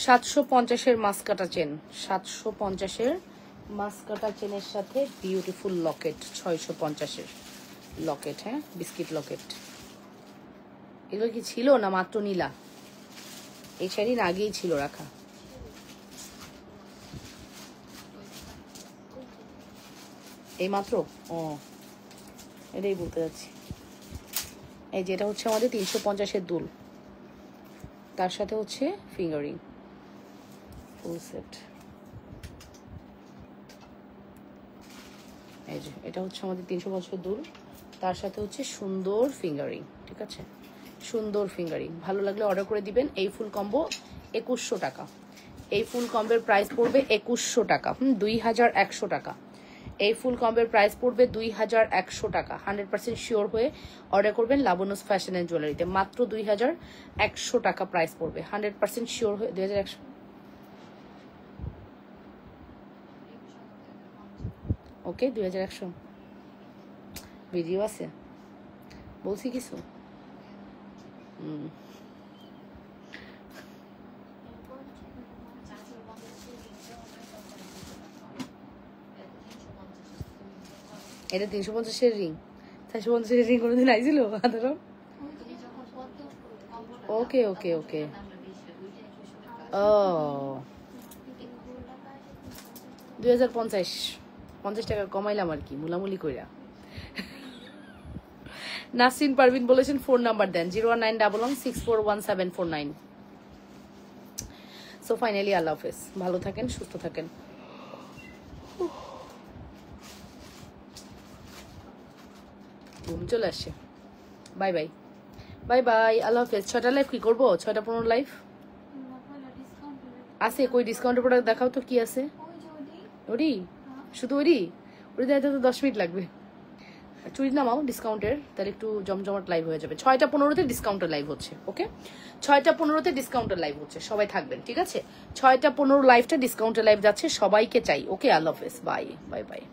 $750 মাস্কাটা চেন, 750 মাস্কাটা চেনের সাথে বিউটিফুল লকেট, 650 লকেট। হ্যাঁ, বিস্কিট লকেট। এগুলো কি ছিল না মাত্র নীলা? এই শাড়ির আগেই ছিল রাখা। এই মাত্র, ও এটাই বলতে যাচ্ছি। এই যেটা হচ্ছে আমাদের 350 দুল, তার সাথে হচ্ছে ফিঙ্গারিং ফুল সেট। এই যে এটা হচ্ছে আমাদের 350 দুল, তার সাথে হচ্ছে সুন্দর ফিঙ্গারিং, ঠিক আছে। সুন্দর ফিঙ্গারিং, ভালো লাগলে অর্ডার করে দিবেন। এই ফুল কম্বো 2100 টাকা। এই ফুল কম্বোর প্রাইস পড়বে 2100 টাকা, 2100 টাকা। এই ফুল কম্বোর প্রাইস পড়বে 2100 টাকা। 100% শিওর হয়ে অর্ডার করবেন লাবণ্যস ফ্যাশন অ্যান্ড জুয়েলারিতে। মাত্র 2100 টাকা প্রাইস পড়বে, 100% শিওর হয়ে। 2100, ওকে 2100 ভিডিও আছে, বলছি কিছু। এটা 350 রিং, 450 রিং কোনোদিন আইছিল সাধারণ। ওকে ওকে ওকে, ও 2050 টাকা কমাইলাম আর কি, মুলামুলি কইরা। নাসরিন পারভিন বলেছেন ফোন নাম্বার দেন 01911641749। সো ফাইনালি আল্লাহ হাফেজ, ভালো থাকেন, সুস্থ থাকেন। ঘুম চলে আসছে। বাই বাই, বাই বাই, আল্লাহ হাফেজ। 6টা লাইভ কি করবো? 6:15 লাইভ আছে। কই ডিসকাউন্টের প্রোডাক্ট দেখাও তো, কি আছে? ওরি, শুধু ওরি দেখাতে তো 10 মিনিট লাগবে। চুরি নামাও ডিসকাউন্টের, তাহলে একটু জমজমাট লাইভ হয়ে যাবে। 6:15 ডিসকাউন্টের লাইভ হচ্ছে, ওকে। 6:15 ডিসকাউন্টের লাইভ হচ্ছে, সবাই থাকবেন, ঠিক আছে। 6:15 লাইভটা ডিসকাউন্টের লাইভ যাচ্ছে, সবাইকে চাই, ওকে। আল্লাহ হাফেজ, বাই বাই বাই।